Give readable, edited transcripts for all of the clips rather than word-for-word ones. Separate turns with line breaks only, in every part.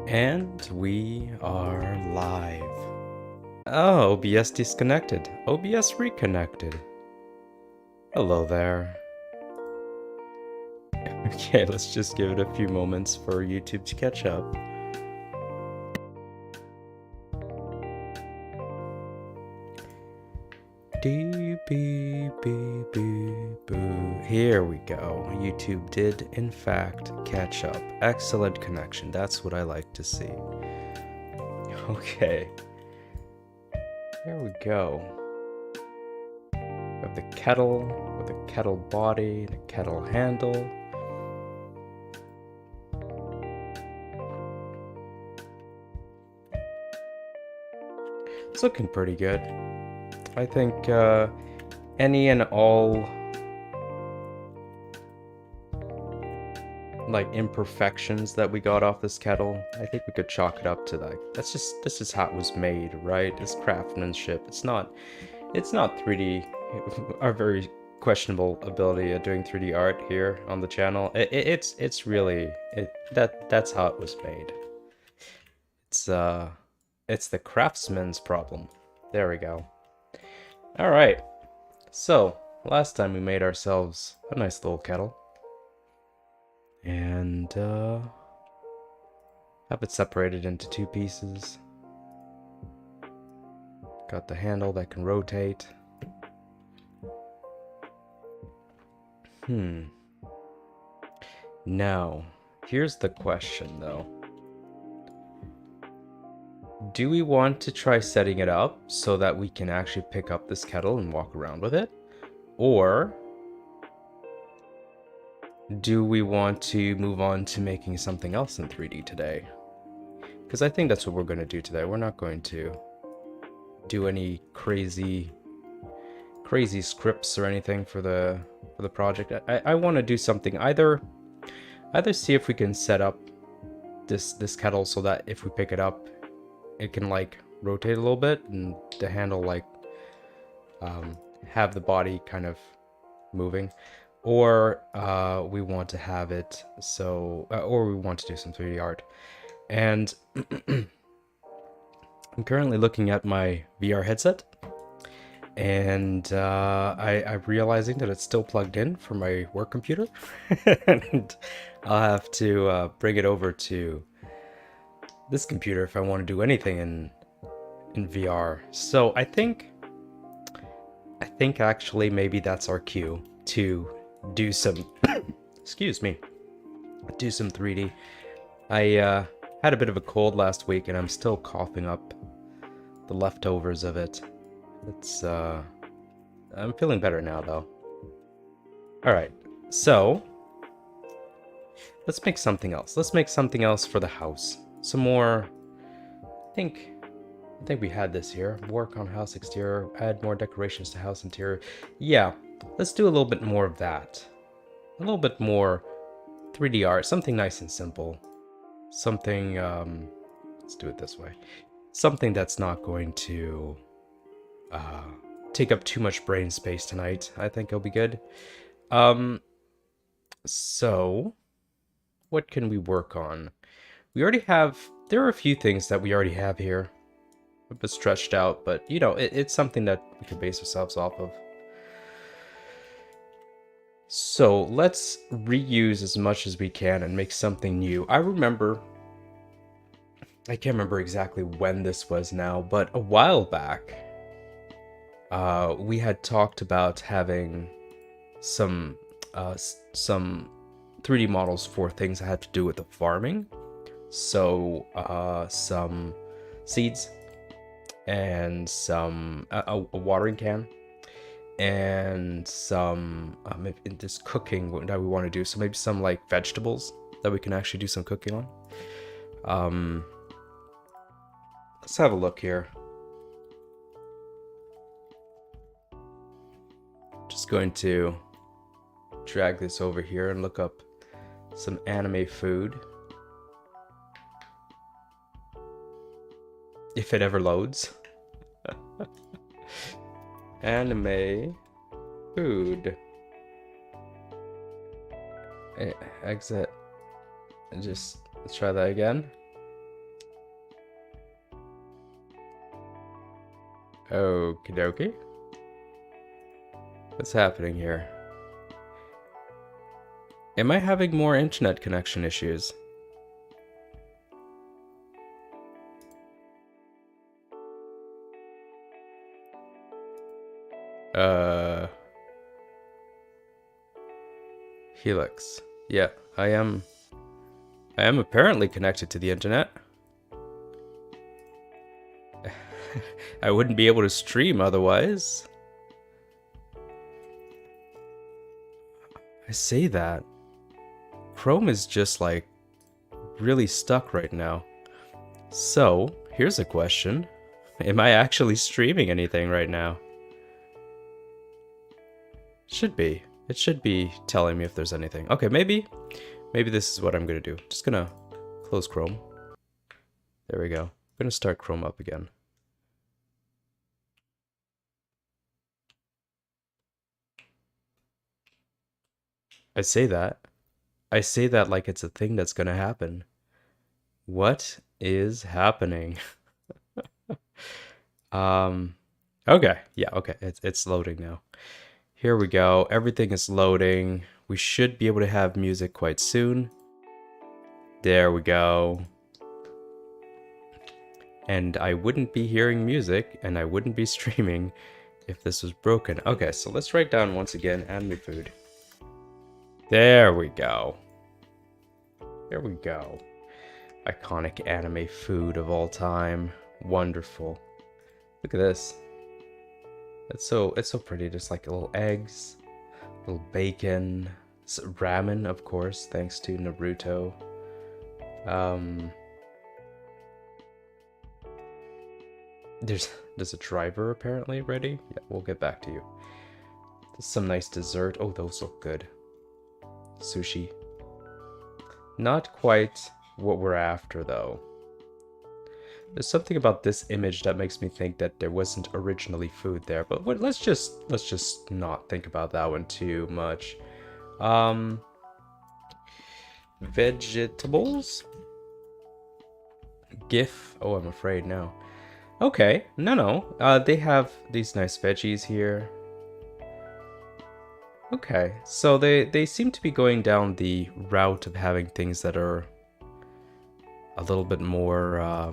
And we are live. Oh, OBS disconnected. OBS reconnected. Hello there. Okay, let's just give it a few moments for YouTube to catch up. Here we go. YouTube did, in fact, catch up. Excellent connection. That's what I like to see. Okay. There we go. We have the kettle with a kettle body and a kettle handle. It's looking pretty good. I think any and all like imperfections that we got off this kettle, I think we could chalk it up to that. This is how it was made, right? It's craftsmanship. It's not 3D. Our very questionable ability at doing 3D art here on the channel. It's really that's how it was made. It's the craftsman's problem. There we go. All right. So last time we made ourselves a nice little kettle. And have it separated into two pieces. Got the handle that can rotate. Now, here's the question though. Do we want to try setting it up so that we can actually pick up this kettle and walk around with it? Or do we want to move on to making something else in 3D today? Because I think that's what we're going to do today. We're not going to do any crazy scripts or anything for the project. I want to do something, either see if we can set up this kettle so that if we pick it up, it can like rotate a little bit and the handle like have the body kind of moving. Or we want to have it so, or we want to do some 3D art. And I'm currently looking at my VR headset, and I'm realizing that it's still plugged in for my work computer, and I'll have to bring it over to this computer if I want to do anything in VR. So I think actually maybe that's our cue to do some excuse me, do some 3D. I had a bit of a cold last week and I'm still coughing up the leftovers of it. It's I'm feeling better now though. Alright, so let's make something else. Let's make something else for the house. Some more, I think we had this here. Work on house exterior, add more decorations to house interior. Yeah, let's do a little bit more of that. A little bit more 3D art, something nice and simple. Something, let's do it this way. Something that's not going to take up too much brain space tonight. I think it'll be good. So, what can we work on? We already have, there are a few things that we already have here. A bit stretched out, but you know, it's something that we can base ourselves off of. So let's reuse as much as we can and make something new. I can't remember exactly when this was now, but a while back, we had talked about having some 3D models for things that had to do with the farming. So some seeds and some a watering can and some maybe this cooking that we want to do. So maybe some like vegetables that we can actually do some cooking on. Let's have a look here. Just going to drag this over here and look up some anime food. If it ever loads. Anime food. Exit. And just let's try that again. Okie dokie. What's happening here? Am I having more internet connection issues? Helix. Yeah, I am apparently connected to the internet. I wouldn't be able to stream otherwise. I say that. Chrome is just like really stuck right now. So, here's a question. Am I actually streaming anything right now? Should be. It should be telling me if there's anything. Okay, maybe this is what I'm gonna do. Just gonna close Chrome. There we go. I'm gonna start Chrome up again. I say that like it's a thing that's gonna happen. What is happening? Okay. Yeah, okay. It's loading now. Here we go. Everything is loading. We should be able to have music quite soon. There we go. And I wouldn't be hearing music and I wouldn't be streaming if this was broken. Okay, so let's write down once again anime food. There we go. There we go. Iconic anime food of all time. Wonderful. Look at this. It's so pretty. Just like little eggs, little bacon, ramen, of course, thanks to Naruto. There's a driver apparently ready. Yeah, we'll get back to you. There's some nice dessert. Oh, those look good. Sushi. Not quite what we're after though. There's something about this image that makes me think that there wasn't originally food there, but let's just not think about that one too much. Vegetables? GIF? Oh, I'm afraid no. Okay, no. They have these nice veggies here. Okay, so they seem to be going down the route of having things that are a little bit more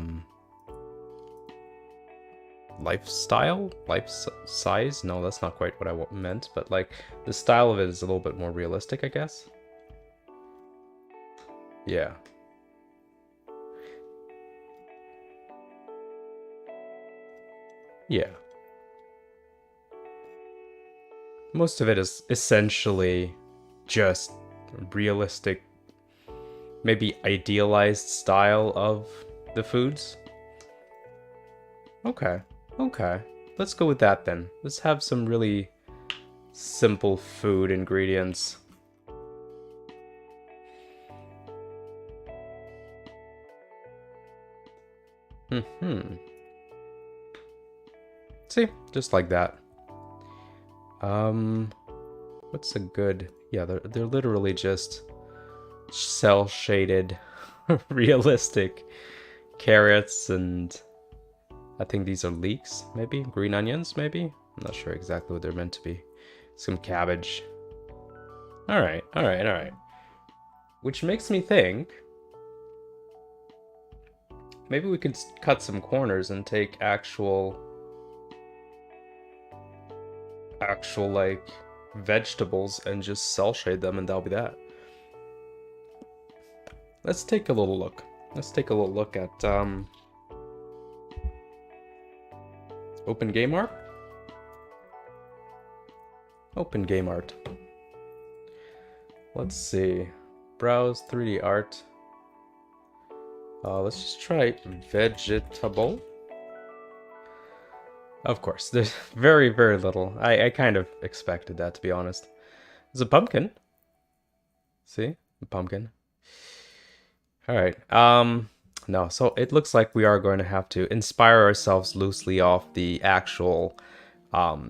life size. No, that's not quite what I meant, but like the style of it is a little bit more realistic, I guess. Yeah. Yeah. Most of it is essentially just realistic, maybe idealized style of the foods. Okay. Let's go with that then. Let's have some really simple food ingredients. See, just like that. What's a good... Yeah, they're literally just cel-shaded, realistic carrots, and I think these are leeks, maybe? Green onions, maybe? I'm not sure exactly what they're meant to be. Some cabbage. Alright. Which makes me think... maybe we could cut some corners and take actual like vegetables and just cel shade them, and that'll be that. Let's take a little look. Let's take a little look at Open Game Art. Open Game Art. Let's see. Browse 3D art. Let's just try vegetable. Of course, there's very, very little. I kind of expected that, to be honest. There's a pumpkin. See? A pumpkin. Alright, no, so it looks like we are going to have to inspire ourselves loosely off the actual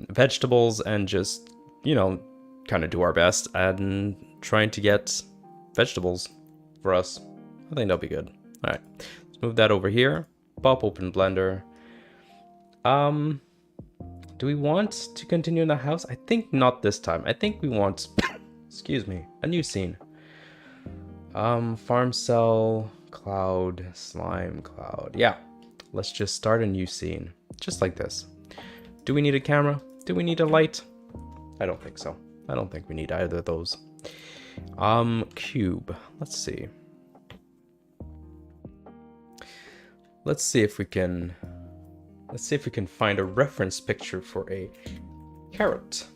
vegetables and just, you know, kind of do our best and trying to get vegetables for us. I think that'll be good. Alright, let's move that over here. Pop open Blender. Do we want to continue in the house? I think not this time. I think we want, excuse me, a new scene. Farm cell, cloud, slime, cloud. Yeah, let's just start a new scene. Just like this. Do we need a camera? Do we need a light? I don't think so. I don't think we need either of those. Cube. Let's see. Let's see if we can find a reference picture for a carrot.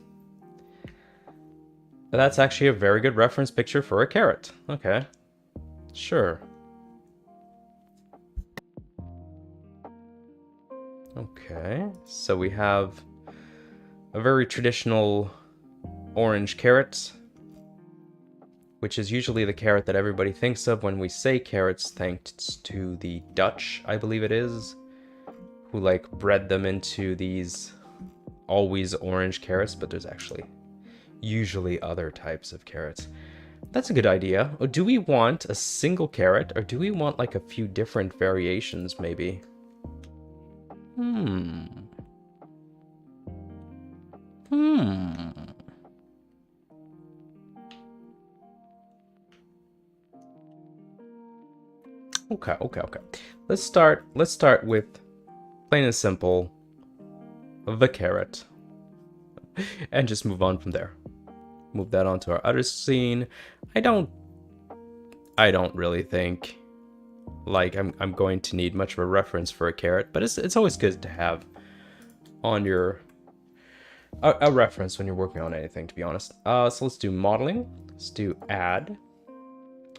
That's actually a very good reference picture for a carrot. Okay. Sure. Okay. So we have a very traditional orange carrot, which is usually the carrot that everybody thinks of when we say carrots, thanks to the Dutch, I believe it is, who like bred them into these always orange carrots, but there's actually usually other types of carrots. That's a good idea. Do we want a single carrot, or do we want like a few different variations maybe? Okay. Let's start with plain and simple the carrot. And just move on from there. Move that onto our other scene. I don't really think like I'm going to need much of a reference for a carrot, but it's always good to have on your a reference when you're working on anything, to be honest. So let's do modeling. Let's do add.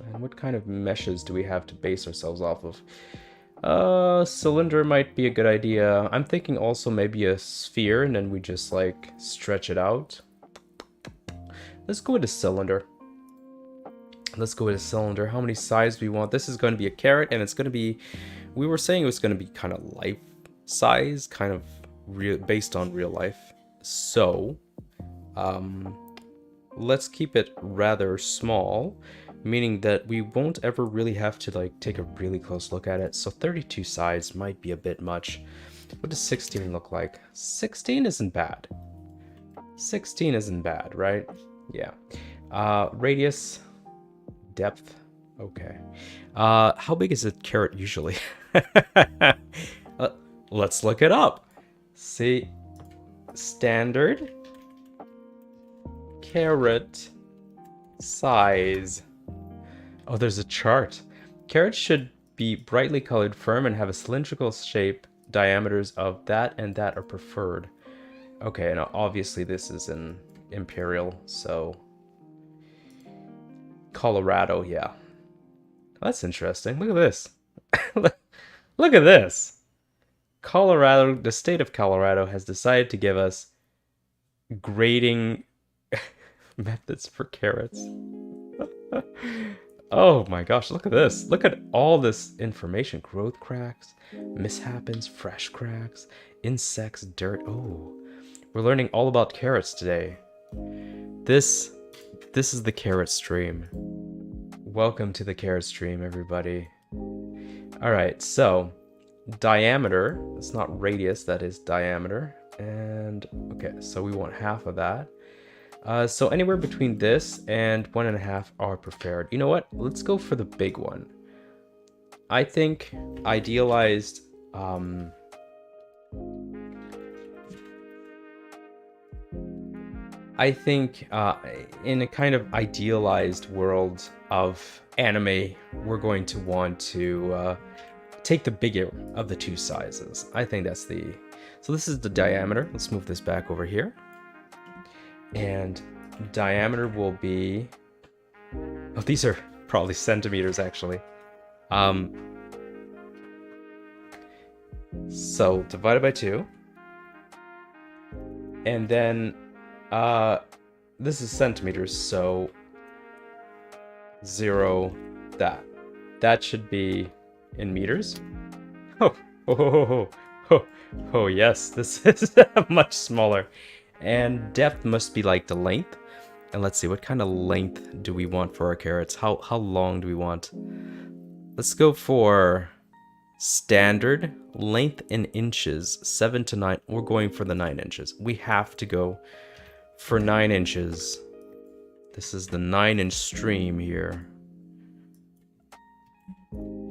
And what kind of meshes do we have to base ourselves off of? Cylinder might be a good idea. I'm thinking also maybe a sphere, and then we just like stretch it out. Let's go with a cylinder. How many sides do we want? This is going to be a carrot, and it's going to be, we were saying it was going to be kind of life size, kind of based on real life. So, let's keep it rather small, meaning that we won't ever really have to like take a really close look at it. So 32 sides might be a bit much. What does 16 look like? 16 isn't bad. 16 isn't bad, right? Yeah. Radius, depth. Okay. How big is a carrot usually? Let's look it up. See, standard carrot size. Oh, there's a chart. Carrots should be brightly colored, firm, and have a cylindrical shape. Diameters of that and that are preferred. Okay, now obviously this is in Imperial, so Colorado, yeah. That's interesting. Look at this. Look at this. Colorado, the state of Colorado has decided to give us grading methods for carrots. Oh my gosh, look at this. Look at all this information. Growth cracks, mishaps, fresh cracks, insects, dirt. Oh, we're learning all about carrots today. This is the carrot stream. Welcome to the carrot stream, everybody. All right, so diameter, it's not radius, that is diameter. And okay, so we want half of that. So anywhere between this and 1.5 are preferred. You know what? Let's go for the big one. I think idealized, I think in a kind of idealized world of anime, we're going to want to take the bigger of the two sizes. I think that's the... So this is the diameter. Let's move this back over here. And diameter will be... Oh, these are probably centimeters, actually. So divided by 2. And then... this is centimeters, so 0 that. That should be in meters. Oh, yes, this is much smaller. And depth must be like the length. And let's see, what kind of length do we want for our carrots? How long do we want? Let's go for Standard length in inches, 7 to 9. We're going for the 9 inches. We have to go for 9 inches. This is the 9-inch stream here.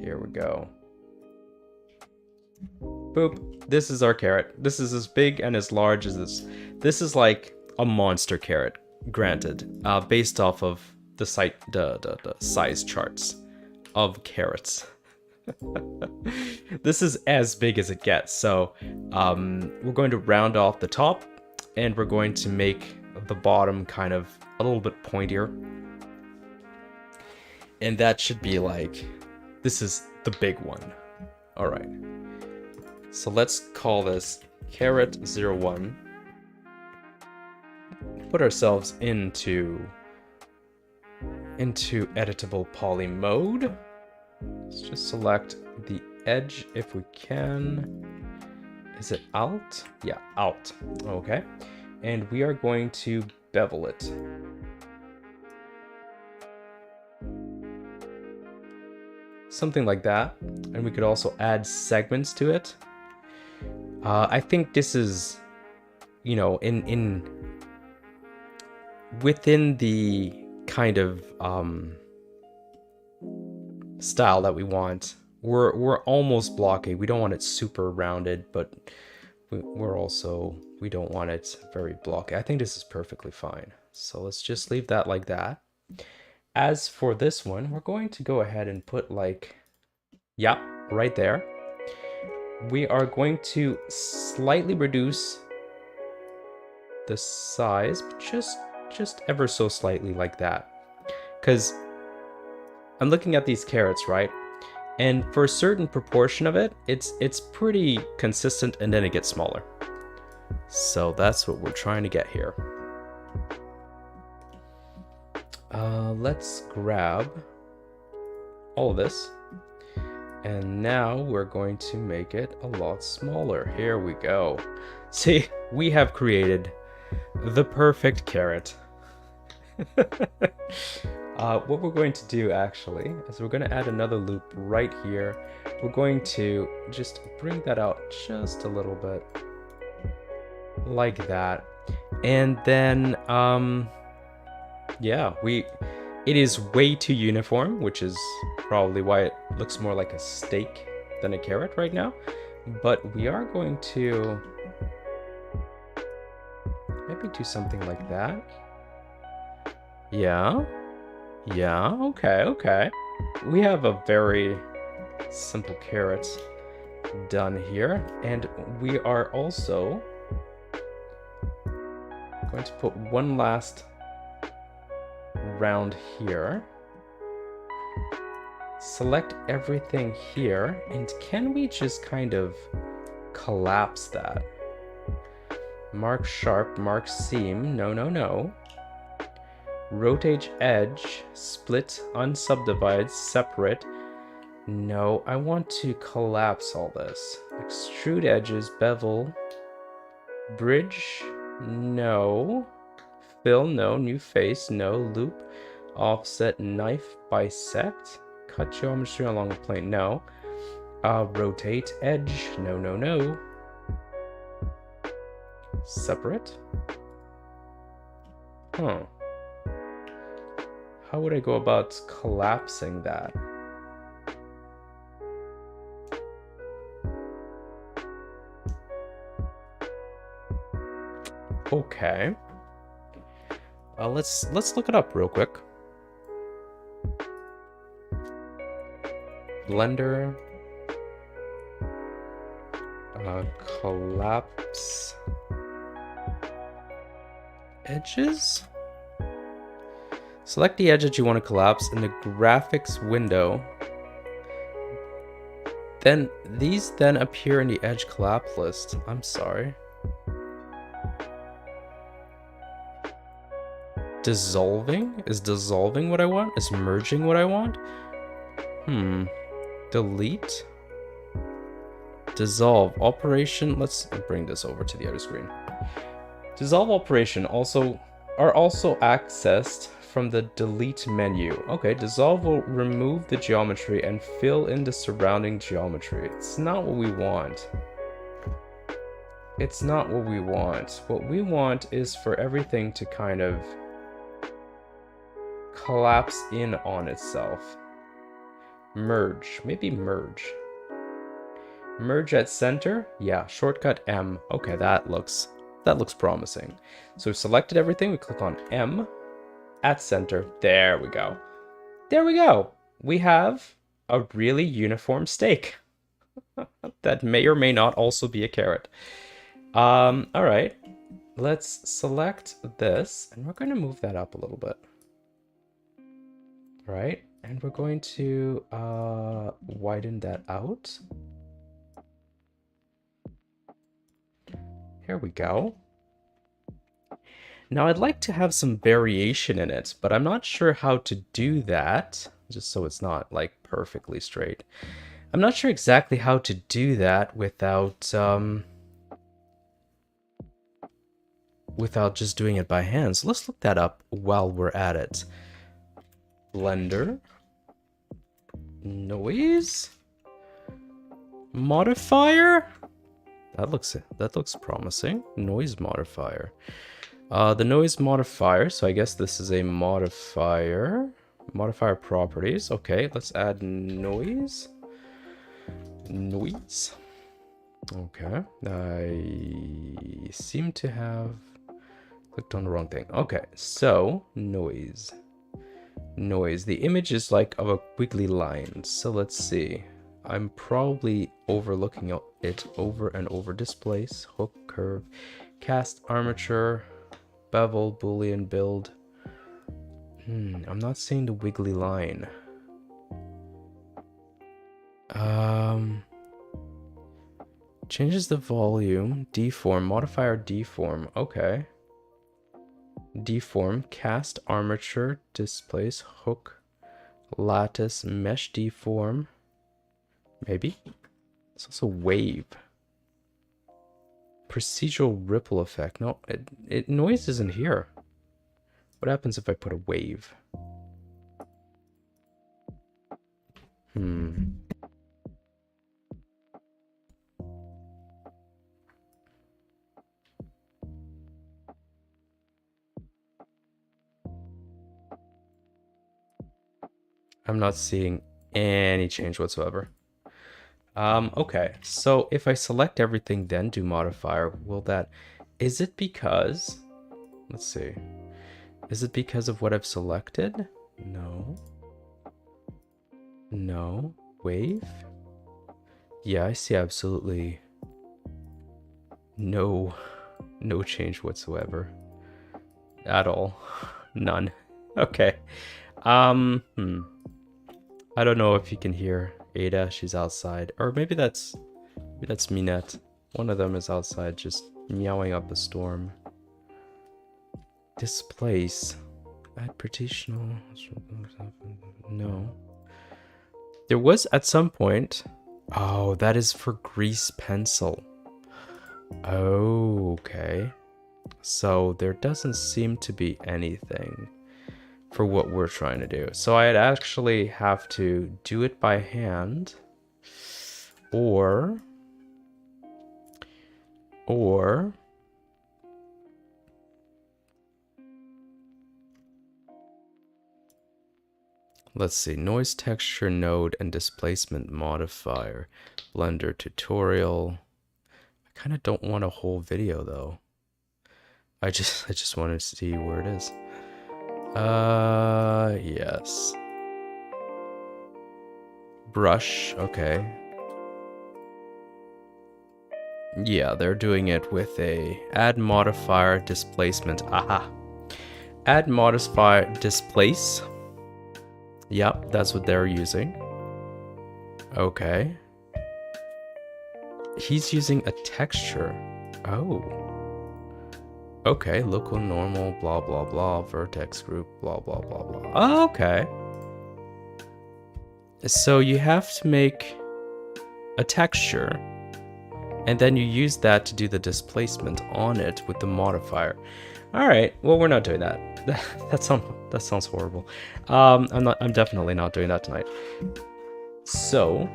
Here we go. Boop. This is our carrot. This is as big and as large as this. This is like a monster carrot, granted, based off of the size charts of carrots. This is as big as it gets. So we're going to round off the top, and we're going to make the bottom kind of a little bit pointier. And that should be like, this is the big one. All right. So let's call this carrot 01. Put ourselves into editable poly mode. Let's just select the edge if we can. Is it Alt? Yeah, Alt. Okay. And we are going to bevel it. Something like that. And we could also add segments to it. I think this is, you know, within the kind of style that we want. We're almost blocky. We don't want it super rounded, but we don't want it very blocky. I think this is perfectly fine. So let's just leave that like that. As for this one, we're going to go ahead and put like, yeah, right there. We are going to slightly reduce the size, but just ever so slightly like that. Because I'm looking at these carrots, right? And for a certain proportion of it, it's pretty consistent, and then it gets smaller. So that's what we're trying to get here. Let's grab all of this. And now we're going to make it a lot smaller. Here we go. See, we have created the perfect carrot. What we're going to do actually is we're going to add another loop right here. We're going to just bring that out just a little bit like that. And then, yeah, it is way too uniform, which is probably why it looks more like a steak than a carrot right now. But we are going to maybe do something like that. Yeah, okay. We have a very simple carrot done here, and we are also going to put one last round here. Select everything here, and can we just kind of collapse that? Mark sharp, mark seam, no. Rotate edge, split, unsubdivide, separate. No, I want to collapse all this. Extrude edges, bevel, bridge, no. Fill, no. New face, no. Loop, offset, knife, bisect. Cut geometry along the plane, no. Rotate edge, no. Separate. Huh. How would I go about collapsing that? Okay. Let's look it up real quick. Blender. Collapse edges. Select the edge that you want to collapse in the graphics window. Then these then appear in the edge collapse list. I'm sorry. Dissolving? Is dissolving what I want? Is merging what I want? Delete. Dissolve operation. Let's bring this over to the other screen. Dissolve operation are also accessed from the delete menu. Okay, dissolve will remove the geometry and fill in the surrounding geometry. It's not what we want. It's not what we want. What we want is for everything to kind of collapse in on itself. Merge. Maybe merge. Merge at center? Yeah, shortcut M. Okay, that looks promising. So we've selected everything. We click on M at center. There we go. There we go. We have a really uniform steak. That may or may not also be a carrot. All right. Let's select this, and we're going to move that up a little bit. All right, and we're going to widen that out. Here we go. Now I'd like to have some variation in it, but I'm not sure how to do that, just so it's not like perfectly straight. I'm not sure exactly how to do that without just doing it by hand. So let's look that up while we're at it. Blender, noise, modifier. That looks promising. Noise modifier. The noise modifier. So I guess this is a modifier. Modifier properties. Okay, let's add noise. Noise. Okay. I seem to have clicked on the wrong thing. Okay, so noise. Noise. The image is like of a wiggly line. So let's see. I'm probably overlooking it over and over. Displace, hook, curve, cast, armature, bevel, boolean, build. I'm not seeing the wiggly line. Changes the volume, deform, modifier deform. Okay. Deform, cast, armature, displace, hook, lattice, mesh, deform. Maybe. It's also wave. Procedural ripple effect. No, noise isn't here. What happens if I put a wave? I'm not seeing any change whatsoever. Okay, so if I select everything, then do modifier, will that... Is it because... Let's see. Is it because of what I've selected? No. No. Wave? Yeah, I see absolutely no change whatsoever. At all. None. Okay. I don't know if you can hear Ada. She's outside. Or maybe that's Minette. One of them is outside just meowing up a storm. Displace. Add partitional. No. There was at some point... Oh, that is for grease pencil. Oh, okay. So there doesn't seem to be anything for what we're trying to do. So I'd actually have to do it by hand, or let's see, noise texture node and displacement modifier, Blender tutorial. I kind of don't want a whole video though. I just want to see where it is. Yes. Brush, okay. Yeah, they're doing it with a add modifier displacement. Aha. Add modifier displace. Yep, that's what they're using. Okay. He's using a texture. Oh. Okay, local normal, blah, blah, blah, vertex group, blah, blah, blah, blah. Oh, okay. So you have to make a texture, and then you use that to do the displacement on it with the modifier. All right. Well, we're not doing that. That sounds horrible. I'm definitely not doing that tonight. So,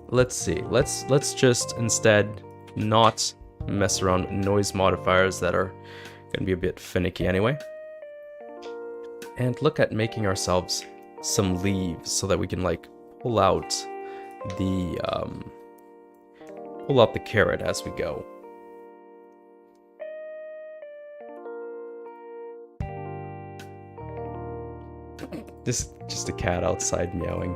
let's see. Let's just instead not mess around with noise modifiers that are gonna be a bit finicky anyway. And look at making ourselves some leaves so that we can like pull out the carrot as we go. This is just a cat outside meowing.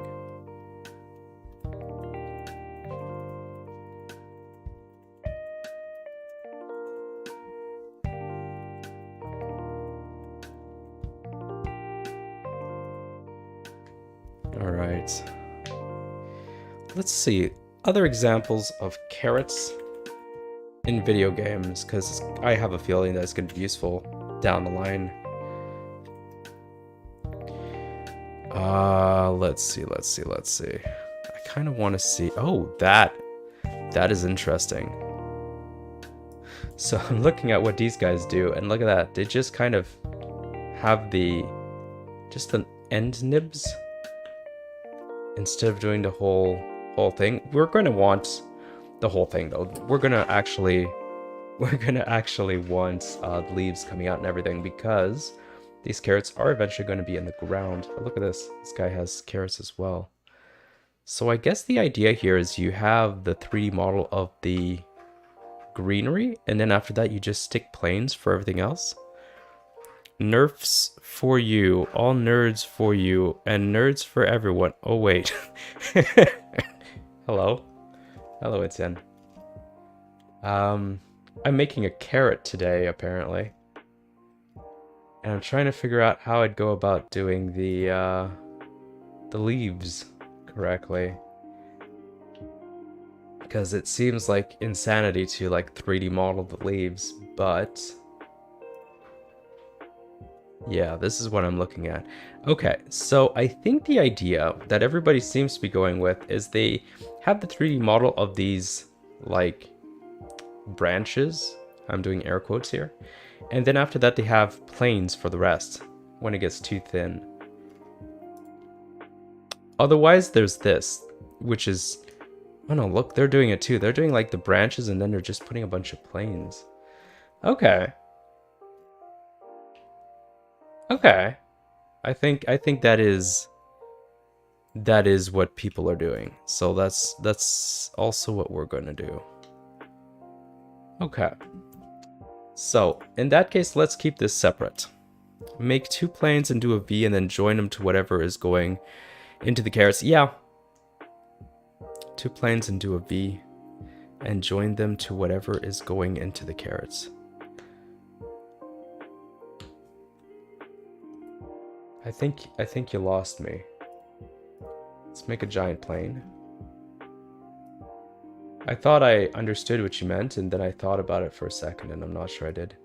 All right. Let's see other examples of carrots in video games, because I have a feeling that it's going to be useful down the line. Let's see. I kind of want to see. Oh, that is interesting. So I'm looking at what these guys do, and look at that. They just kind of have just an end nibs instead of doing the whole thing. We're going to want the whole thing though. We're gonna actually want leaves coming out and everything, because these carrots are eventually going to be in the ground. But look at this. This guy has carrots as well. So I guess the idea here is you have the 3D model of the greenery, and then after that you just stick planes for everything else. Nerfs for you, all nerds for you, and nerds for everyone. Oh wait. Hello, Etienne. I'm making a carrot today, apparently. And I'm trying to figure out how I'd go about doing the leaves correctly. Because it seems like insanity to like 3D model the leaves, but yeah, this is what I'm looking at. Okay, so I think the idea that everybody seems to be going with is they have the 3D model of these like branches. I'm doing air quotes here. And then after that, they have planes for the rest when it gets too thin. Otherwise, there's this, which is... Oh no, look, they're doing it too. They're doing like the branches and then they're just putting a bunch of planes. Okay. Okay. I think that is what people are doing. So that's also what we're going to do. Okay. So, in that case, let's keep this separate. Make 2 planes and do a V and then join them to whatever is going into the carrots. Yeah. 2 planes and do a V and join them to whatever is going into the carrots. I think you lost me. Let's make a giant plane. I thought I understood what you meant, and then I thought about it for a second, and I'm not sure I did.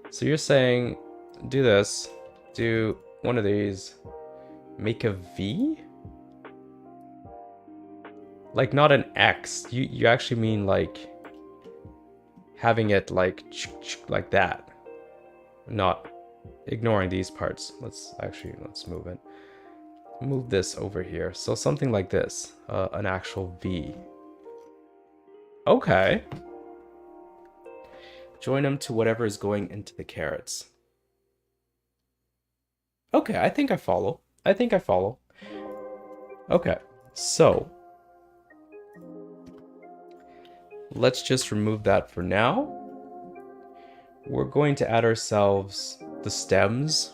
So you're saying, do this, do one of these, make a V? Like not an X. You actually mean like having it like that. Not ignoring these parts. Let's move it. Move this over here. So something like this, an actual V. Okay. Join them to whatever is going into the carrots. Okay, I think I follow. Okay, so let's just remove that for now. We're going to add ourselves the stems.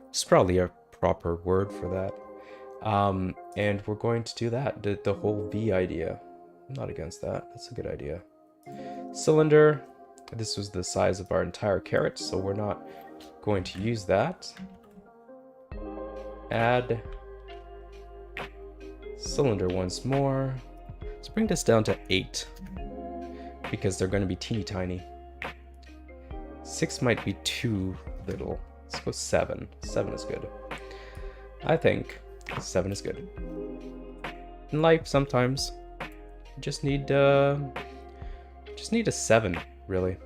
It's probably a proper word for that. And we're going to do that, the whole V idea. I'm not against that. That's a good idea. Cylinder. This was the size of our entire carrot, so we're not going to use that. Add cylinder once more. Let's bring this down to 8 because they're going to be teeny tiny. 6 might be too little. Let's go 7. 7 is good. I think 7 is good. In life, sometimes you just need a 7, really.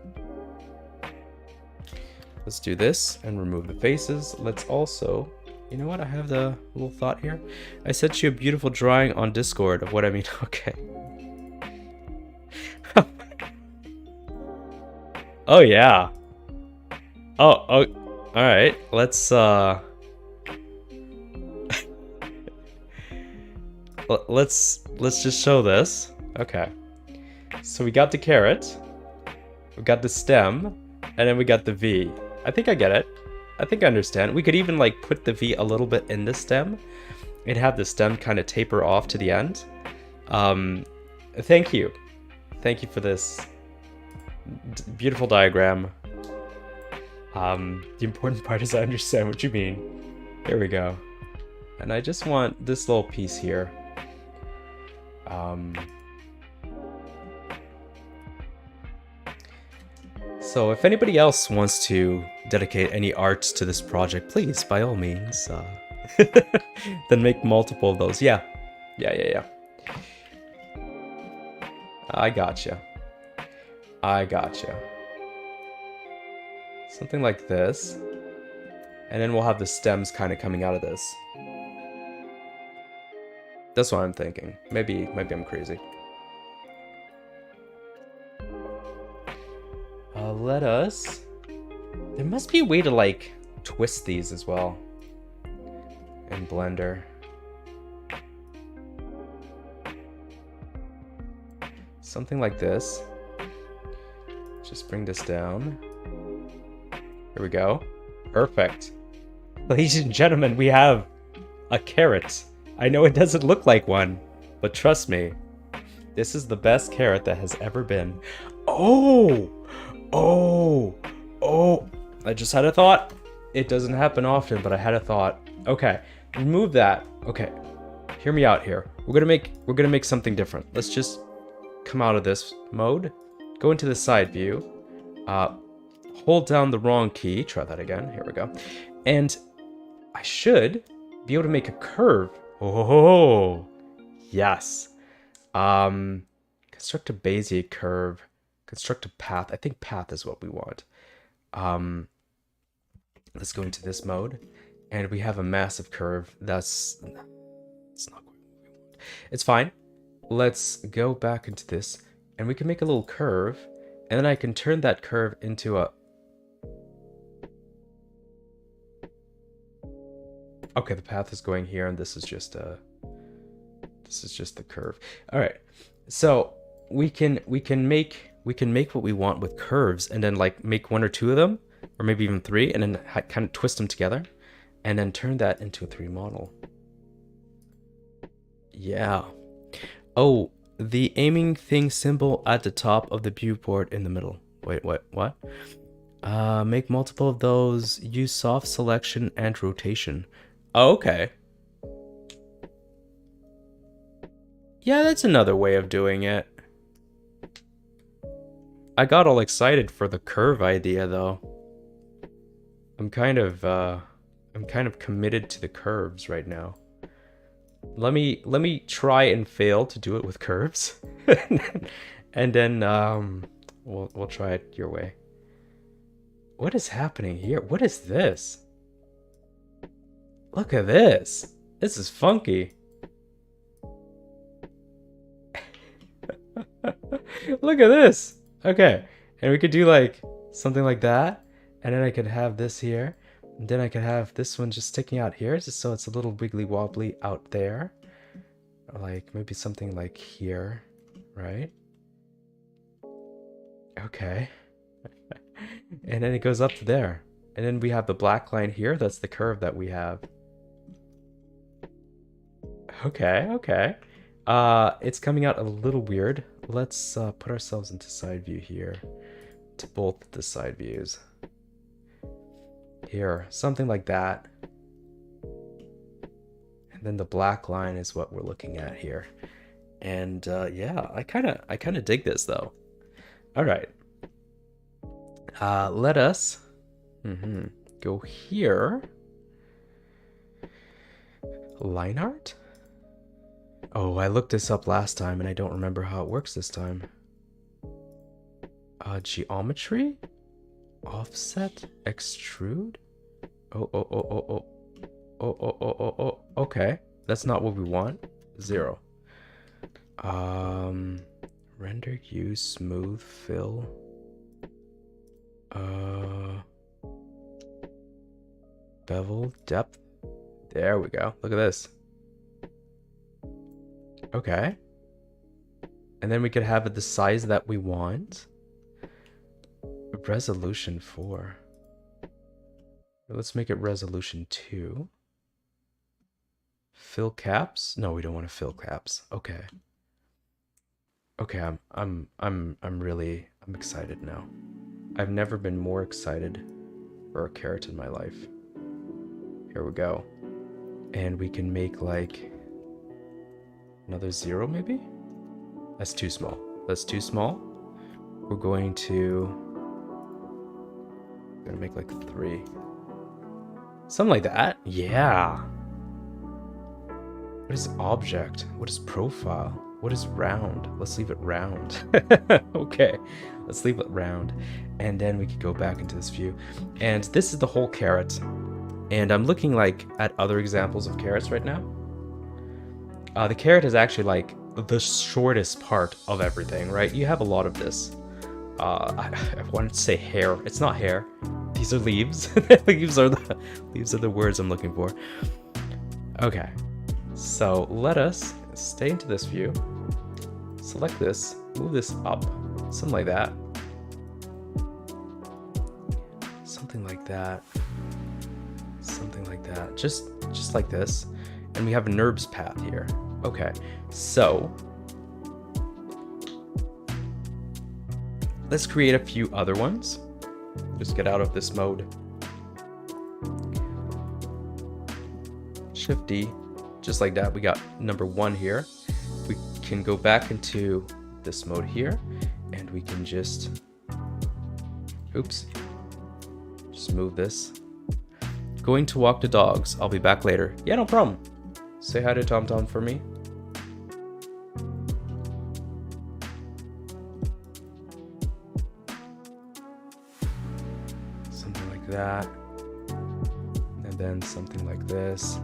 Let's do this and remove the faces. Let's also, you know what? I have the little thought here. I sent you a beautiful drawing on Discord of what I mean. Okay. Oh yeah. Oh, all right. Let's let's just show this. Okay. So we got the carrot. We got the stem, and then we got the V. I think I get it. I think I understand. We could even like put the V a little bit in the stem and have the stem kind of taper off to the end. Thank you. Thank you for this beautiful diagram. The important part is I understand what you mean. Here we go. And I just want this little piece here. So if anybody else wants to dedicate any art to this project, please, by all means, then make multiple of those. Yeah. I gotcha. Something like this. And then we'll have the stems kind of coming out of this. That's what I'm thinking. Maybe I'm crazy. Let us... There must be a way to, like, twist these as well. In Blender. Something like this. Just bring this down. Here we go. Perfect. Ladies and gentlemen, we have a carrot. I know it doesn't look like one, but trust me, this is the best carrot that has ever been. Oh! I just had a thought. It doesn't happen often, but I had a thought. Okay, remove that. Okay, hear me out here. We're gonna make something different. Let's just come out of this mode, go into the side view, hold down the wrong key. Try that again. Here we go. And I should be able to make a curve. Oh, yes. Construct a Bezier curve. Construct a path. I think path is what we want. Let's go into this mode, and we have a massive curve. It's not what we want. It's fine. Let's go back into this, and we can make a little curve, and then I can turn that curve into a... Okay, the path is going here, and this is just the curve. All right, so we can make what we want with curves, and then like make one or two of them, or maybe even three, and then kind of twist them together, and then turn that into a 3D model. Yeah. Oh, the aiming thing symbol at the top of the viewport in the middle. Wait, what? Make multiple of those. Use soft selection and rotation. Oh, okay. Yeah, that's another way of doing it. I got all excited for the curve idea, though. I'm kind of committed to the curves right now. Let me try and fail to do it with curves, and then we'll try it your way. What is happening here? What is this? Look at this. This is funky. Look at this. Okay, and we could do like something like that, and then I could have this here, and then I could have this one just sticking out here, just so it's a little wiggly wobbly out there, or like maybe something like here, right? Okay. And then it goes up to there, and then we have the black line here. That's the curve that we have. Okay. It's coming out a little weird. Let's put ourselves into side view here, to both the side views. Here, something like that. And then the black line is what we're looking at here. And yeah, I kind of dig this though. All right. Let us go here. Line art? Oh, I looked this up last time and I don't remember how it works this time. Geometry? Offset? Extrude? Oh. Okay. That's not what we want. 0. Render, use, smooth, fill. Bevel, depth. There we go. Look at this. Okay. And then we could have it the size that we want. Resolution 4. Let's make it resolution 2. Fill caps? No, we don't want to fill caps. Okay. Okay, I'm excited now. I've never been more excited for a carrot in my life. Here we go. And we can make like another 0 maybe? That's too small. That's too small. We're going to make like 3. Something like that. Yeah. What is object? What is profile? What is round? Let's leave it round. Okay, let's leave it round. And then we could go back into this view. And this is the whole carrot. And I'm looking like at other examples of carrots right now. The carrot is actually like the shortest part of everything, right? You have a lot of this. I wanted to say hair. It's not hair. These are leaves. leaves are the words I'm looking for. Okay. So let us stay into this view. Select this. Move this up. Something like that. Something like that. Something like that. Just like this. And we have a NURBS path here. Okay. So let's create a few other ones. Just get out of this mode. Shift D. Just like that, we got number 1 here. We can go back into this mode here, and we can just, oops, just move this. Going to walk the dogs. I'll be back later. Yeah, no problem. Say hi to TomTom for me. Something like that. And then something like this.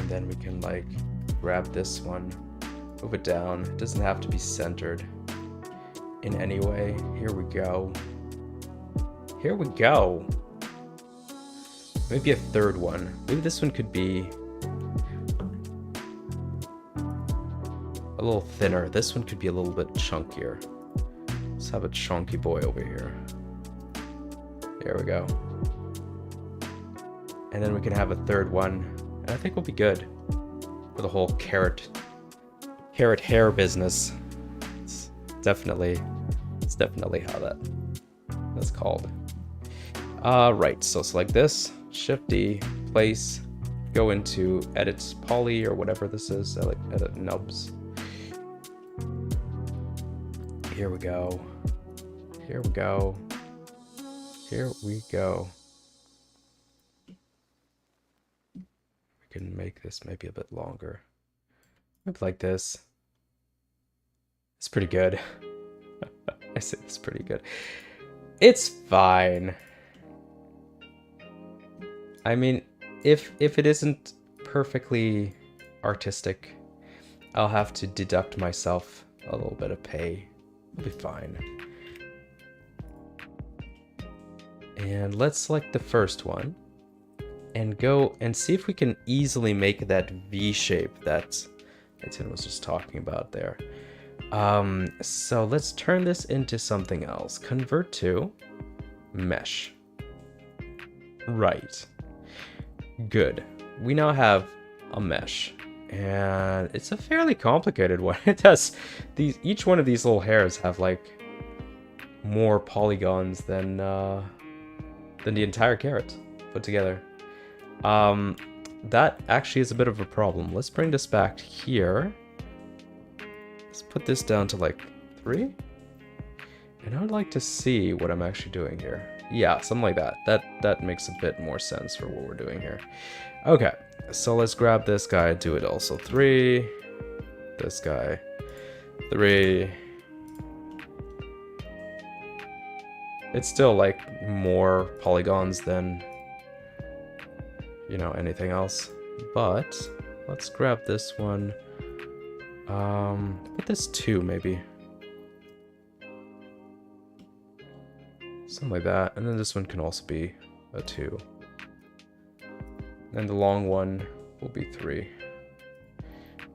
Then we can like grab this one, move it down. It doesn't have to be centered in any way. Here we go. Here we go. Maybe a third one. Maybe this one could be a little thinner. This one could be a little bit chunkier. Let's have a chunky boy over here. There we go. And then we can have a third one. I think we'll be good for the whole carrot hair business. It's definitely how that's called. Right, so select this, Shift D, place, go into edit poly or whatever this is, edit nubs. Here we go. Here we go. Here we go. Can make this maybe a bit longer. Maybe like this. It's pretty good. I say it's pretty good. It's fine. I mean, if it isn't perfectly artistic, I'll have to deduct myself a little bit of pay. It'll be fine. And let's select the first one. And go and see if we can easily make that V shape that Etienne was just talking about there. So let's turn this into something else. Convert to mesh. Right. Good. We now have a mesh. And it's a fairly complicated one. It has each one of these little hairs have like more polygons than the entire carrot put together. That actually is a bit of a problem. Let's bring this back here. Let's put this down to like 3. And I would like to see what I'm actually doing here. Yeah, something like that. That makes a bit more sense for what we're doing here. Okay, so let's grab this guy, do it also 3. This guy, 3. It's still like more polygons than, you know, anything else. But let's grab this one. Put this 2 maybe. Something like that. And then this one can also be a 2. And the long one will be 3.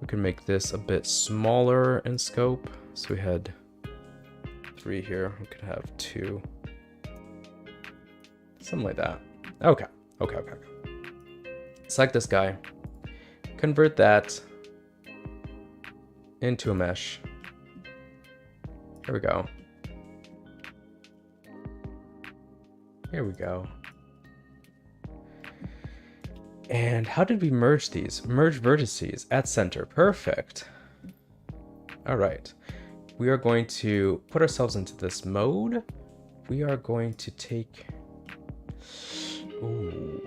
We can make this a bit smaller in scope. So we had 3 here. We could have 2. Something like that. Okay. Okay. Select this guy. Convert that into a mesh. Here we go. Here we go. And how did we merge these? Merge vertices at center. Perfect. All right. We are going to put ourselves into this mode. We are going to take... Ooh.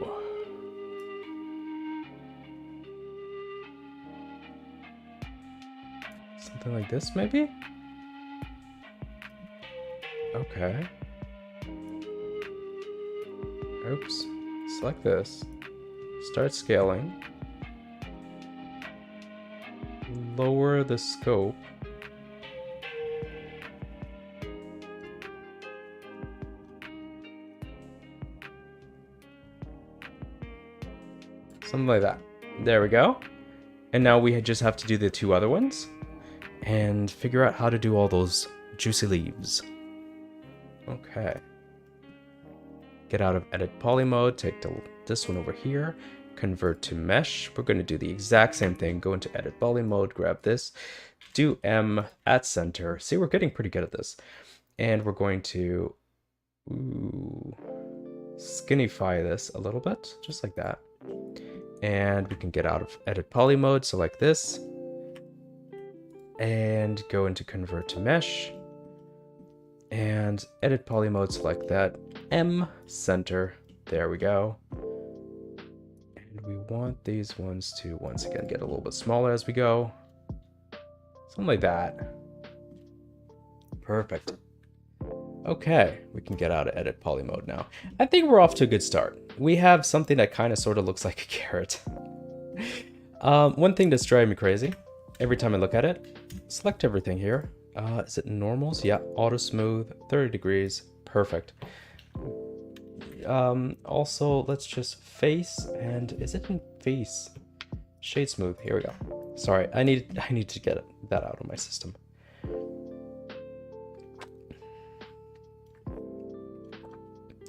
Something like this, maybe? Okay. Oops. Select this. Start scaling. Lower the scope. Something like that. There we go. And now we just have to do the 2 other ones and figure out how to do all those juicy leaves. Okay. Get out of edit poly mode, take this one over here, convert to mesh. We're going to do the exact same thing. Go into edit poly mode, grab this, do M at center. See, we're getting pretty good at this. And we're going to skinify this a little bit, just like that. And we can get out of edit poly mode, select this, and go into convert to mesh. And edit poly mode, select that, M center, there we go. And we want these ones to once again get a little bit smaller as we go. Something like that. Perfect. Okay, we can get out of edit poly mode now. I think we're off to a good start. We have something that kind of sort of looks like a carrot. One thing that's driving me crazy, every time I look at it, select everything here. Is it normals? Yeah, auto smooth, 30 degrees, perfect. Also, let's just face, and is it in face? Shade smooth, here we go. Sorry, I need to get that out of my system.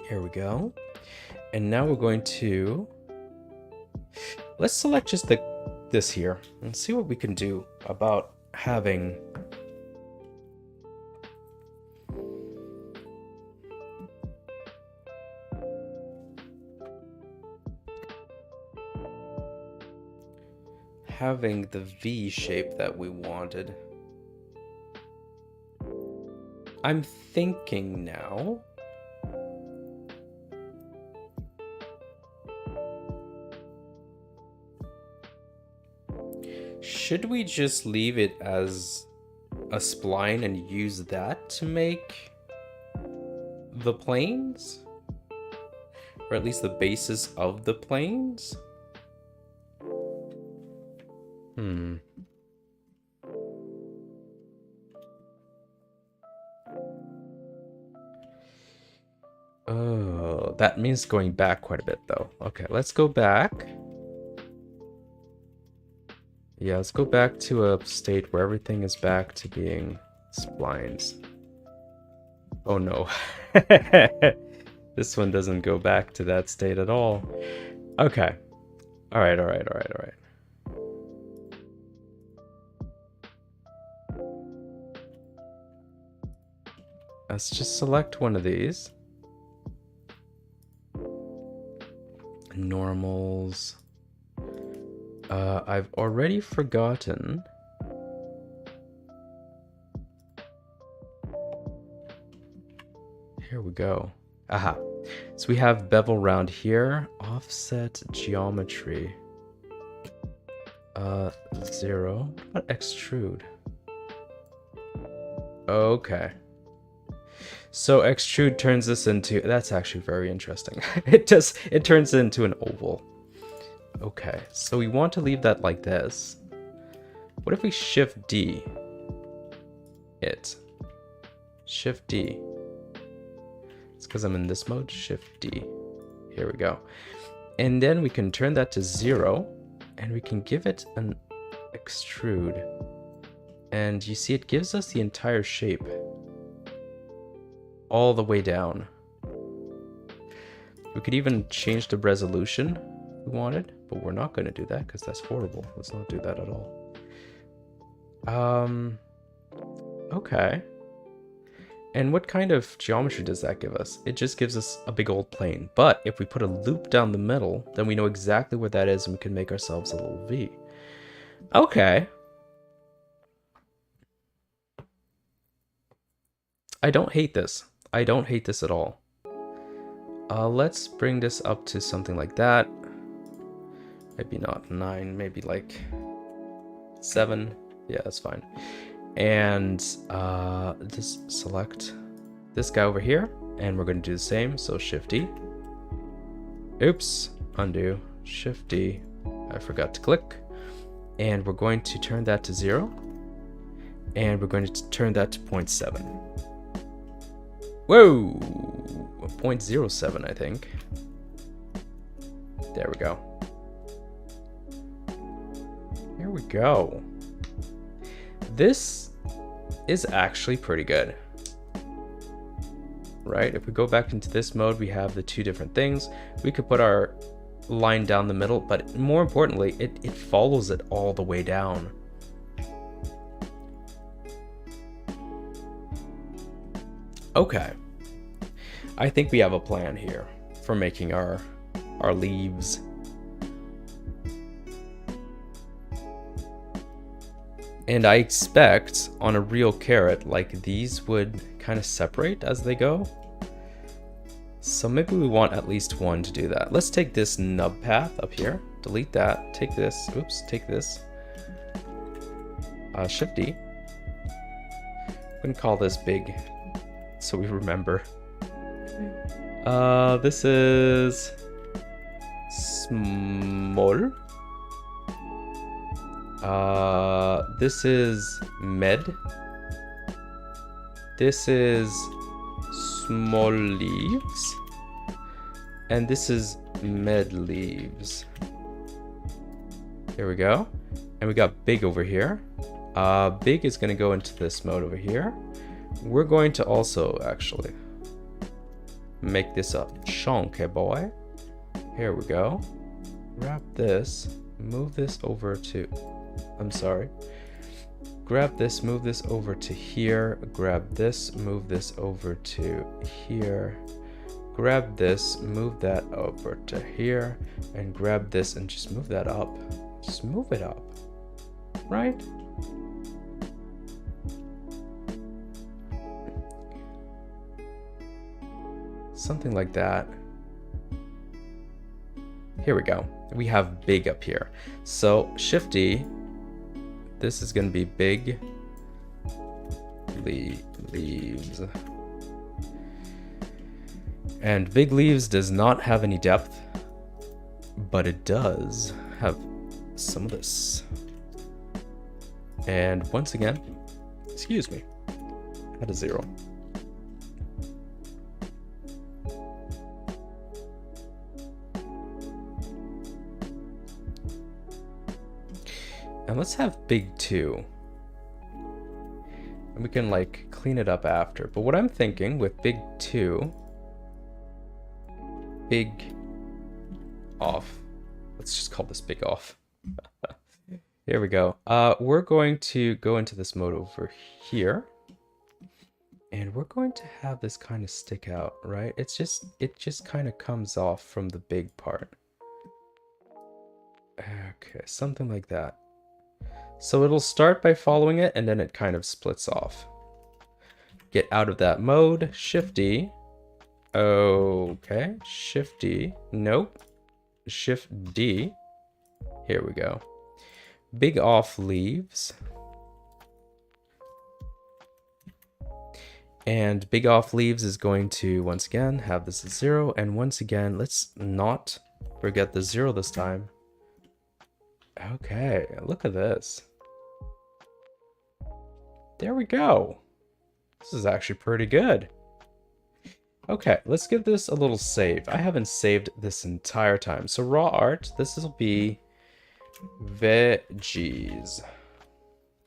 Here we go. And now we're going to, let's select just this here and see what we can do about having the V shape that we wanted. I'm thinking now. Should we just leave it as a spline and use that to make the planes? Or at least the basis of the planes? Oh, that means going back quite a bit though. Okay, let's go back. Yeah, let's go back to a state where everything is back to being splines. Oh no. This one doesn't go back to that state at all. Okay. Alright. Let's just select one of these. Normals. I've already forgotten. Here we go. Aha. So we have bevel round here. Offset geometry. 0. What about extrude? Okay. So extrude turns this into, that's actually very interesting. It turns it into an oval. Okay, so we want to leave that like this. What if we shift D? Shift D. It's because I'm in this mode, shift D. Here we go. And then we can turn that to 0 and we can give it an extrude. And you see it gives us the entire shape all the way down. We could even change the resolution if we wanted, but we're not going to do that because that's horrible. Let's not do that at all. Okay. And what kind of geometry does that give us? It just gives us a big old plane. But if we put a loop down the middle, then we know exactly where that is and we can make ourselves a little V. Okay. I don't hate this. I don't hate this at all. Let's bring this up to something like that. Maybe not 9, maybe like 7. Yeah, that's fine. And just select this guy over here, and we're going to do the same. So Shift D. Oops, undo. Shift D. I forgot to click. And we're going to turn that to 0. And we're going to turn that to 0.7. Whoa! 0.07, I think. There we go. Here we go. This is actually pretty good. Right? If we go back into this mode, we have the two different things. We could put our line down the middle, but more importantly, it follows it all the way down. Okay. I think we have a plan here for making our leaves. And I expect on a real carrot, like these would kind of separate as they go. So maybe we want at least one to do that. Let's take this nub path up here, delete that, take this, oops, take this, Shift D. We can call this big so we remember. This is small. This is med. This is small leaves. And this is med leaves. Here we go. And we got big over here. Big is going to go into this mode over here. We're going to also actually make this a chunky boy. Here we go. Grab this, move this over to, I'm sorry. Grab this, move this over to here. Grab this, move this over to here. Grab this, move that over to here. And grab this and just move that up. Just move it up. Right? Something like that. Here we go. We have big up here. So Shift D, this is going to be big leaves. And big leaves does not have any depth, but it does have some of this. And once again, excuse me, at a 0. And let's have big 2. And we can like clean it up after. But what I'm thinking with big 2, big off. Let's just call this big off. Here we go. We're going to go into this mode over here. And we're going to have this kind of stick out, right? It just kind of comes off from the big part. Okay, something like that. So it'll start by following it and then it kind of splits off. Get out of that mode, Shift D. Okay, Shift D. Nope. Shift D. Here we go. Big off leaves. And big off leaves is going to, once again, have this at 0. And once again, let's not forget the 0 this time. Okay, look at this. There we go. This is actually pretty good. Okay, let's give this a little save. I haven't saved this entire time. So raw art, this will be veggies.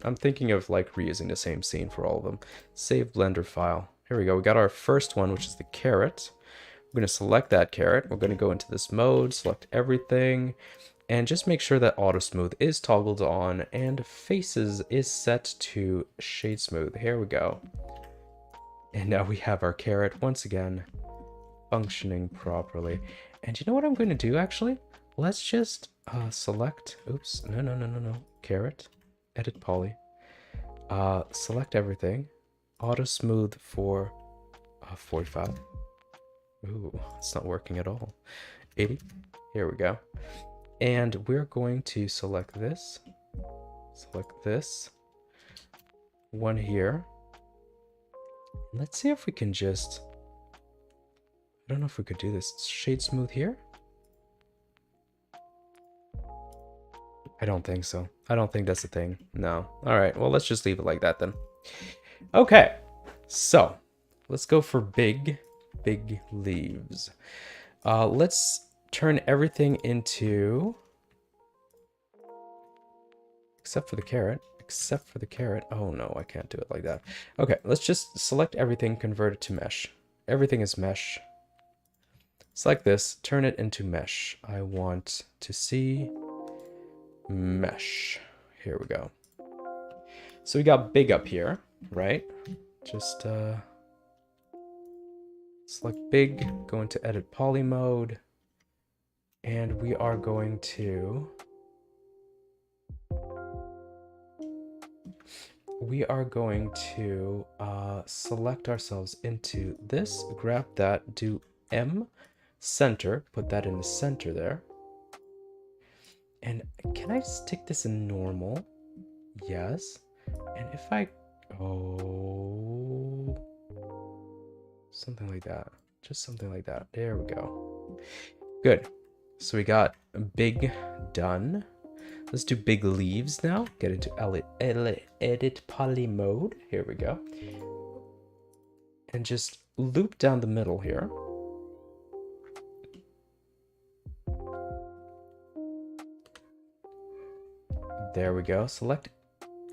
I'm thinking of like reusing the same scene for all of them. Save Blender file. Here we go. We got our first one, which is the carrot. We're going to select that carrot. We're going to go into this mode, select everything, and just make sure that auto smooth is toggled on and faces is set to shade smooth. Here we go. And now we have our carrot once again functioning properly. And you know what I'm going to do actually? Let's just select, oops, no. Carrot, edit poly, select everything, auto smooth for 45. Ooh, it's not working at all. 80, here we go. And we're going to select this one here. Let's see if we can just, I don't know if we could do this. Shade smooth here? I don't think so. I don't think that's a thing. No. All right. Well, let's just leave it like that then. Okay. So let's go for big leaves. Let's turn everything into, except for the carrot. Oh no, I can't do it like that. Okay, let's just select everything, convert it to mesh. Everything is mesh. Select this, turn it into mesh. I want to see mesh. Here we go. So we got big up here, right? Just select big, go into edit poly mode, and we are going to select ourselves into this, grab that, do M, center, put that in the center there. And can I stick this in normal? Yes. And if I, oh, something like that, just something like that. There we go. Good. So we got big done. Let's do big leaves now. Get into edit poly mode. Here we go. And just loop down the middle here. There we go. Select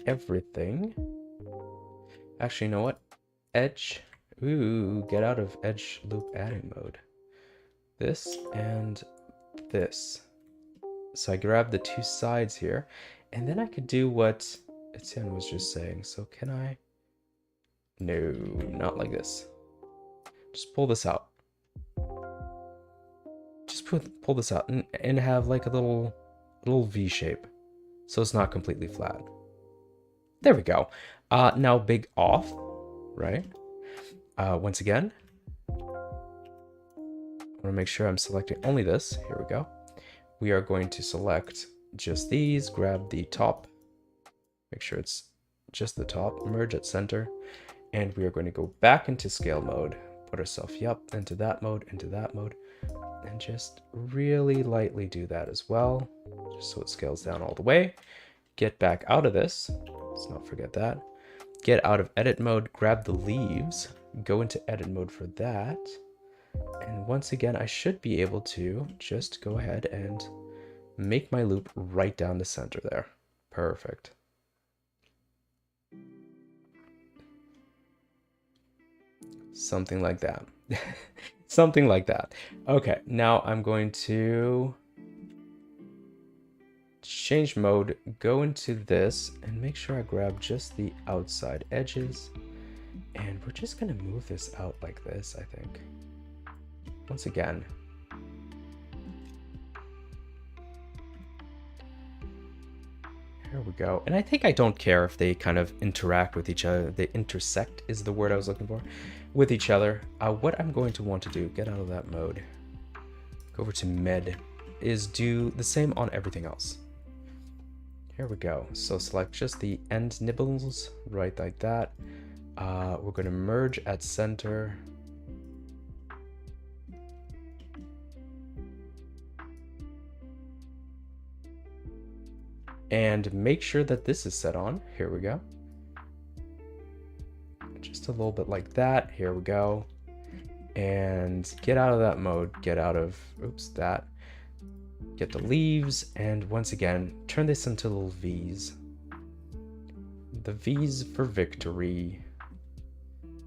everything. Actually, you know what? Edge. Ooh, get out of edge loop adding mode. This and this. So I grab the two sides here, and then I could do what Etienne was just saying. So can I? No, not like this. Just pull this out. Just pull this out and have like a little V shape, so it's not completely flat. There we go. Now big off, right? Once again, I want to make sure I'm selecting only this. Here we go. We are going to select just these, grab the top, make sure it's just the top, merge at center, and we are going to go back into scale mode, put ourselves into that mode, and just really lightly do that as well, just so it scales down all the way. Get back out of this, let's not forget that. Get out of edit mode, grab the leaves, go into edit mode for that. And once again, I should be able to just go ahead and make my loop right down the center there. Perfect. Something like that. Something like that. Okay, now I'm going to change mode, go into this, and make sure I grab just the outside edges. And we're just going to move this out like this, I think. Once again, here we go. And I think I don't care if they kind of interact with each other. They intersect is the word I was looking for, with each other. What I'm going to want to do, get out of that mode, go over to med, is do the same on everything else. Here we go. So select just the end nibbles, right like that. We're going to merge at center. And make sure that this is set on. Here we go. Just a little bit like that. Here we go. And get out of that mode. Get out of, oops, that. Get the leaves. And once again, turn this into little V's. The V's for victory.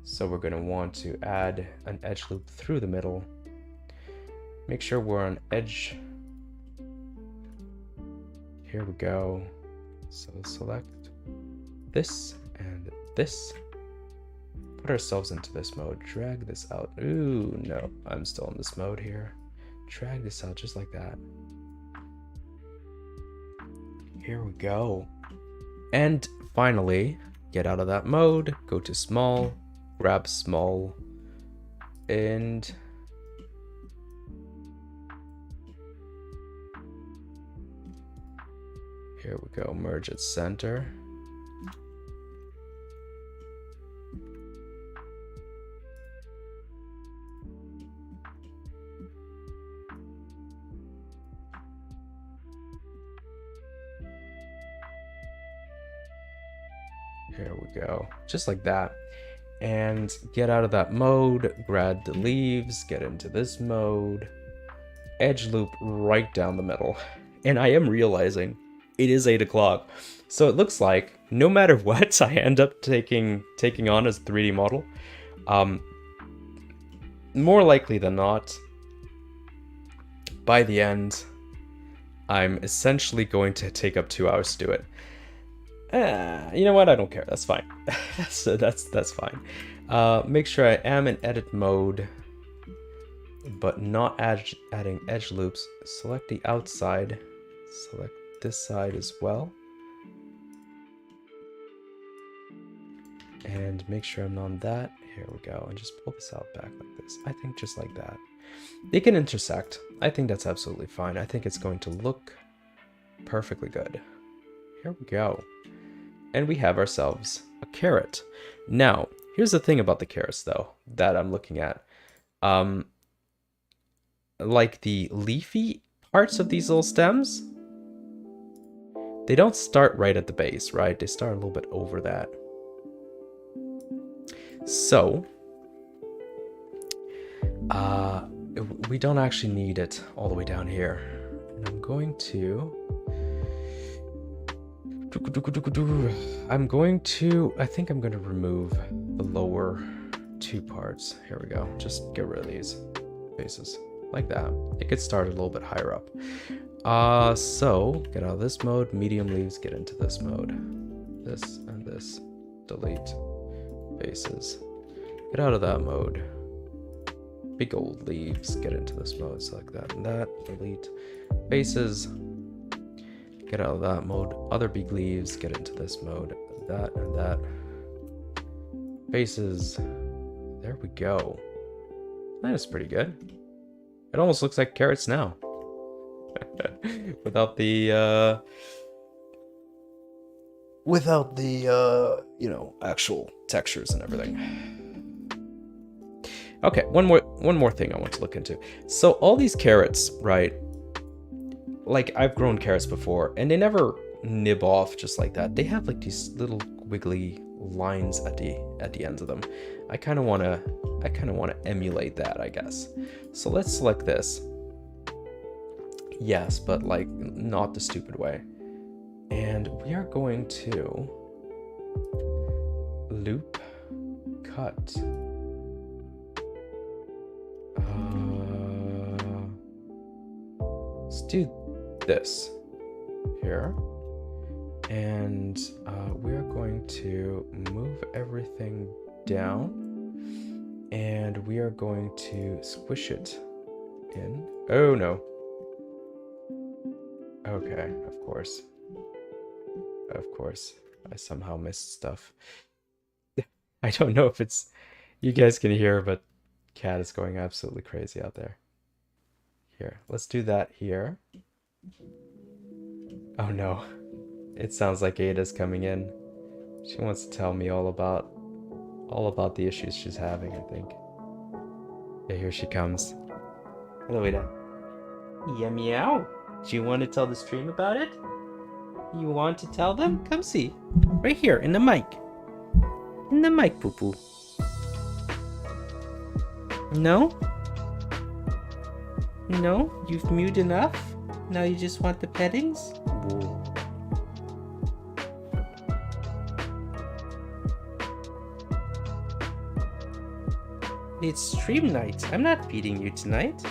So we're going to want to add an edge loop through the middle. Make sure we're on edge. Here we go. So select this and this. Put ourselves into this mode. Drag this out. Ooh, no, I'm still in this mode here. Drag this out just like that. Here we go. And finally, get out of that mode. Go to small. Grab small. And here we go, merge at center. Here we go, just like that. And get out of that mode, grab the leaves, get into this mode, edge loop right down the middle. And I am realizing it is 8 o'clock. So it looks like no matter what I end up taking on as a 3D model, more likely than not, by the end, I'm essentially going to take up 2 hours to do it. You know what? I don't care. That's fine. that's fine. Make sure I am in edit mode, but not adding edge loops. Select the outside. Select this side as well. And make sure I'm on that. Here we go. And just pull this out back like this. I think just like that. They can intersect. I think that's absolutely fine. I think it's going to look perfectly good. Here we go. And we have ourselves a carrot. Now, here's the thing about the carrots, though, that I'm looking at. Like the leafy parts of these little stems, they don't start right at the base, right? They start a little bit over that. So, we don't actually need it all the way down here. And I'm going to... I think I'm going to remove the lower 2 parts. Here we go. Just get rid of these faces like that. It could start a little bit higher up. So get out of this mode, medium leaves, get into this mode. This and this. Delete faces. Get out of that mode. Big old leaves, get into this mode. Select that and that. Delete faces. Get out of that mode. Other big leaves, get into this mode. That and that. Faces. There we go. That is pretty good. It almost looks like carrots now. Without the you know, actual textures and everything. Okay, one more thing I want to look into. So all these carrots, right? Like, I've grown carrots before, and they never nib off just like that. They have like these little wiggly lines at the ends of them. I kind of want to emulate that, I guess. So let's select this. Yes, but like not the stupid way. And we are going to loop cut. Let's do this here. And we're going to move everything down. And we are going to squish it in. Oh no. Okay, of course. Of course. I somehow missed stuff. I don't know if it's... You guys can hear, but cat is going absolutely crazy out there. Here, let's do that here. Oh no. It sounds like Ada's coming in. She wants to tell me all about all about the issues she's having, I think. Yeah, here she comes. Hello, Ada. Yeah, meow. Do you want to tell the stream about it? You want to tell them? Come see. Right here, in the mic. In the mic, poo-poo. No? No? You've mewed enough? Now you just want the pettings? Whoa. It's stream night. I'm not feeding you tonight.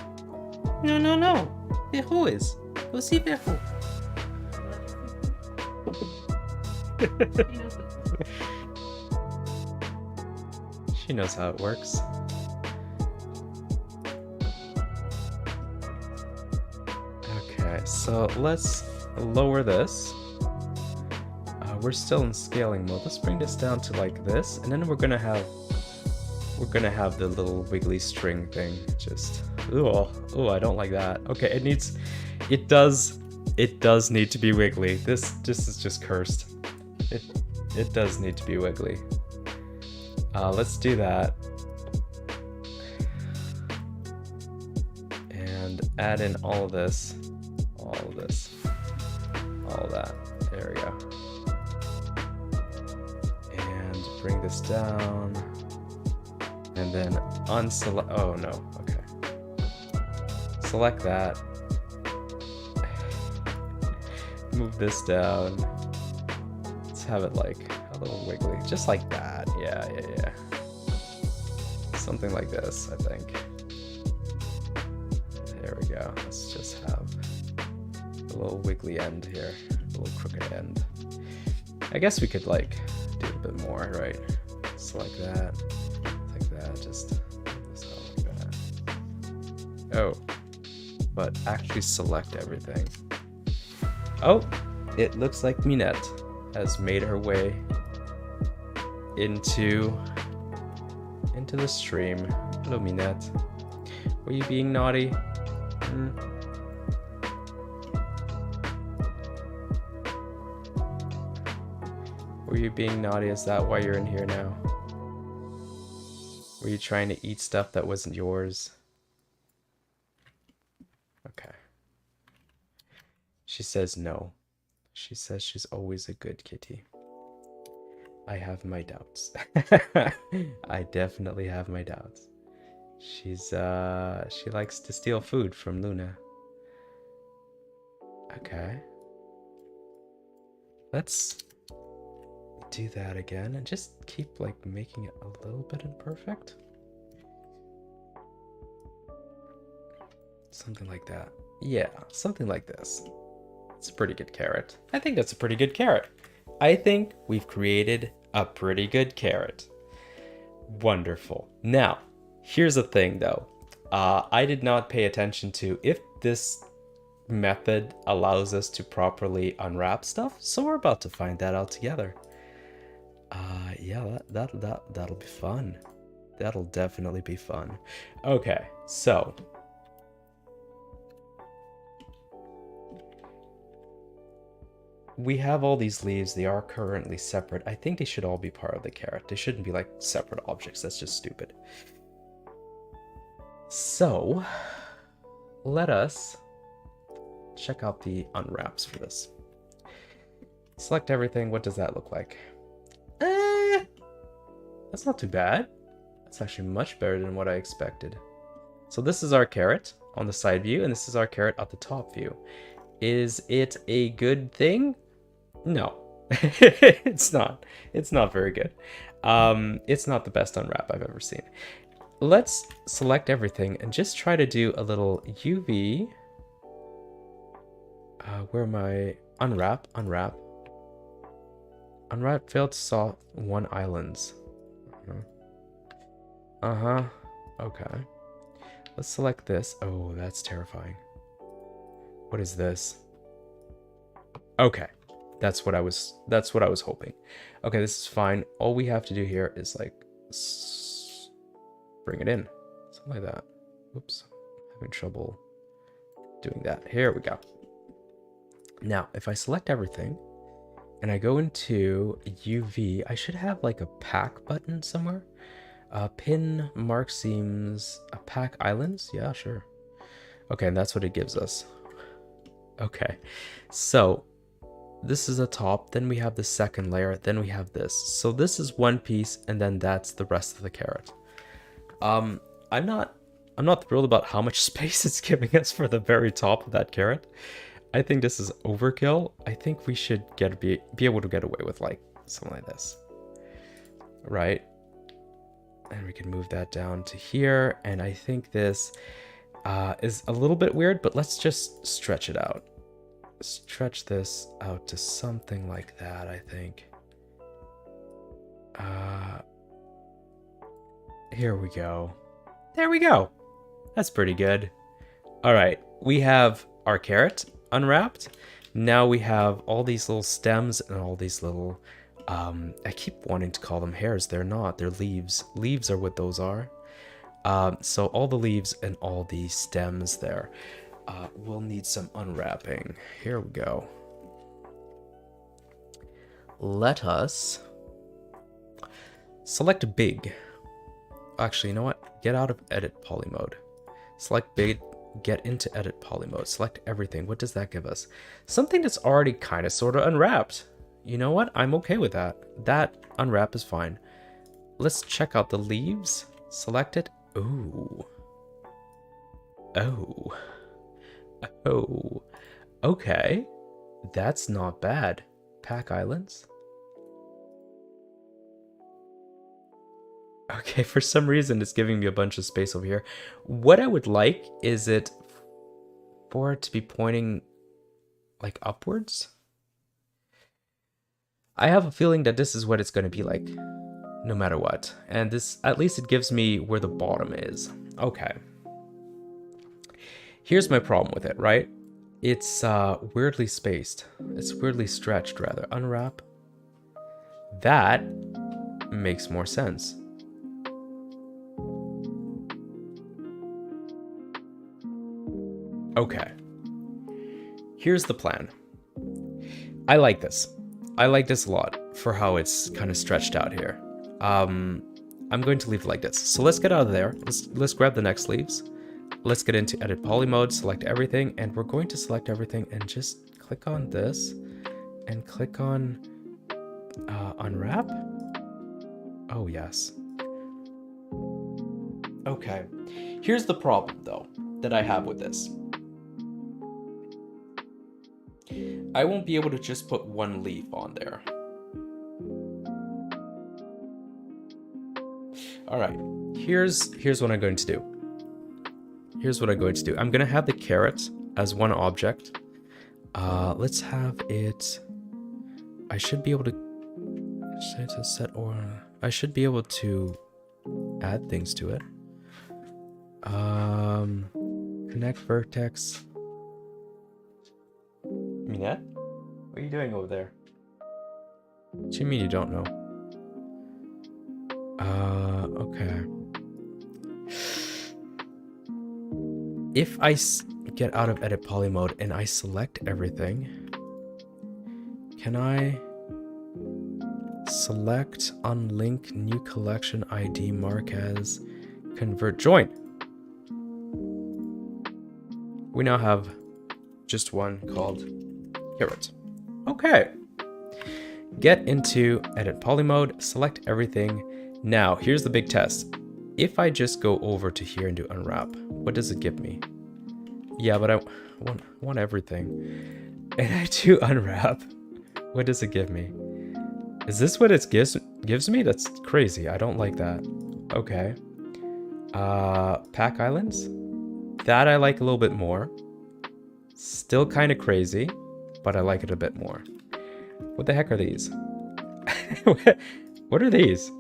No, no, no. Verrou is. Go see Verrou. She knows how it works. Okay, so let's lower this. We're still in scaling mode. Let's bring this down to like this, and then we're gonna have the little wiggly string thing. Just ooh, I don't like that. Okay, it does need to be wiggly. This is just cursed. It does need to be wiggly. Let's do that. And add in all of this, all of that. There we go. And bring this down. And then unselect, oh no, okay. Select that. Move this down. Let's have it like a little wiggly, just like that. Yeah. Something like this, I think. There we go. Let's just have a little wiggly end here, a little crooked end. I guess we could like do a bit more, right? Just like that. Just this out like that. Oh, but actually select everything. Oh, it looks like Minette has made her way into the stream. Hello, Minette. Were you being naughty? Were you being naughty? Is that why you're in here now? Were you trying to eat stuff that wasn't yours? Okay. She says no. She says she's always a good kitty. I have my doubts. I definitely have my doubts. She likes to steal food from Luna. Okay. Let's do that again and just keep like making it a little bit imperfect. Something like that. Yeah, something like this. It's a pretty good carrot. I think that's a pretty good carrot. I think we've created a pretty good carrot. Wonderful. Now, here's the thing though. I did not pay attention to if this method allows us to properly unwrap stuff, so we're about to find that out together. Yeah, that'll be fun. That'll definitely be fun. Okay, so we have all these leaves. They are currently separate. I think they should all be part of the carrot. They shouldn't be like separate objects. That's just stupid. So let us check out the unwraps for this. Select everything. What does that look like? That's not too bad. That's actually much better than what I expected. So this is our carrot on the side view, and this is our carrot at the top view. Is it a good thing? No, it's not. It's not very good. It's not the best unwrap I've ever seen. Let's select everything and just try to do a little UV. Where am I? Unwrap. Unwrap failed to solve one islands. Okay. Let's select this. Oh, that's terrifying. What is this? Okay. That's what I was hoping. Okay, this is fine. All we have to do here is like bring it in. Something like that. Oops. I'm having trouble doing that. Here we go. Now, if I select everything and I go into UV, I should have like a pack button somewhere. Pin mark seams, pack islands. Yeah, sure. Okay, and that's what it gives us. Okay, so this is a top, then we have the second layer, then we have this. So this is one piece, and then that's the rest of the carrot. I'm not thrilled about how much space it's giving us for the very top of that carrot. I think this is overkill. I think we should be able to get away with like something like this, right? And we can move that down to here. And I think this is a little bit weird, but let's just stretch it out. Stretch this out to something like that, I think. Here we go. There we go. That's pretty good. All right, we have our carrot unwrapped. Now we have all these little stems and all these little, I keep wanting to call them hairs. They're not, they're leaves. Leaves are what those are. So all the leaves and all the stems there will need some unwrapping. Here we go. Let us select big. Actually, you know what? Get out of edit poly mode. Select big, get into edit poly mode. Select everything. What does that give us? Something that's already kind of sort of unwrapped. You know what? I'm okay with that. That unwrap is fine. Let's check out the leaves. Select it. Ooh. Oh. Oh. Okay. That's not bad. Pack islands. Okay, for some reason it's giving me a bunch of space over here. What I would like is it for it to be pointing like upwards. I have a feeling that this is what it's going to be like no matter what. And this, at least it gives me where the bottom is. Okay. Here's my problem with it, right? It's weirdly spaced. It's weirdly stretched, rather. Unwrap. That makes more sense. Okay. Here's the plan. I like this. I like this a lot for how it's kind of stretched out here. I'm going to leave it like this. So let's get out of there. Let's grab the next leaves. Let's get into edit poly mode, select everything, and we're going to select everything and just click on this and click on unwrap. Oh, yes. Okay. Here's the problem, though, that I have with this. I won't be able to just put one leaf on there. All right, here's what I'm going to do. Here's what I'm going to do. I'm going to have the carrot as one object. Let's have it. I should be able to set or I should be able to add things to it. Connect vertex. Minette? What are you doing over there? What do you mean you don't know? Okay. If I get out of edit poly mode and I select everything, can I select unlink new collection ID mark as convert join? We now have just one called carrot. Okay. Get into edit poly mode, select everything. Now, here's the big test. If I just go over to here and do unwrap, what does it give me? Yeah, but I want everything. And I do unwrap. What does it give me? Is this what it gives me? That's crazy. I don't like that. Okay. Pack islands? That I like a little bit more. Still kind of crazy, but I like it a bit more. What the heck are these? What are these?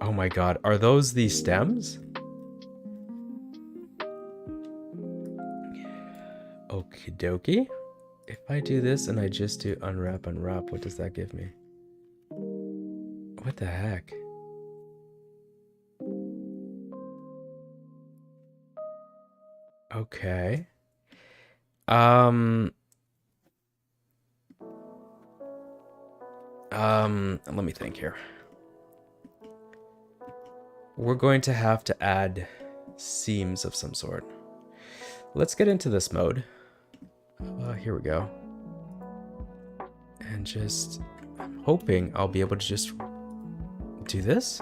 Oh my god, are those the stems? Okie dokie. If I do this and I just do unwrap, what does that give me? What the heck? Okay. Let me think here. We're going to have to add seams of some sort. Let's get into this mode. Here we go. And just, I'm hoping I'll be able to just do this.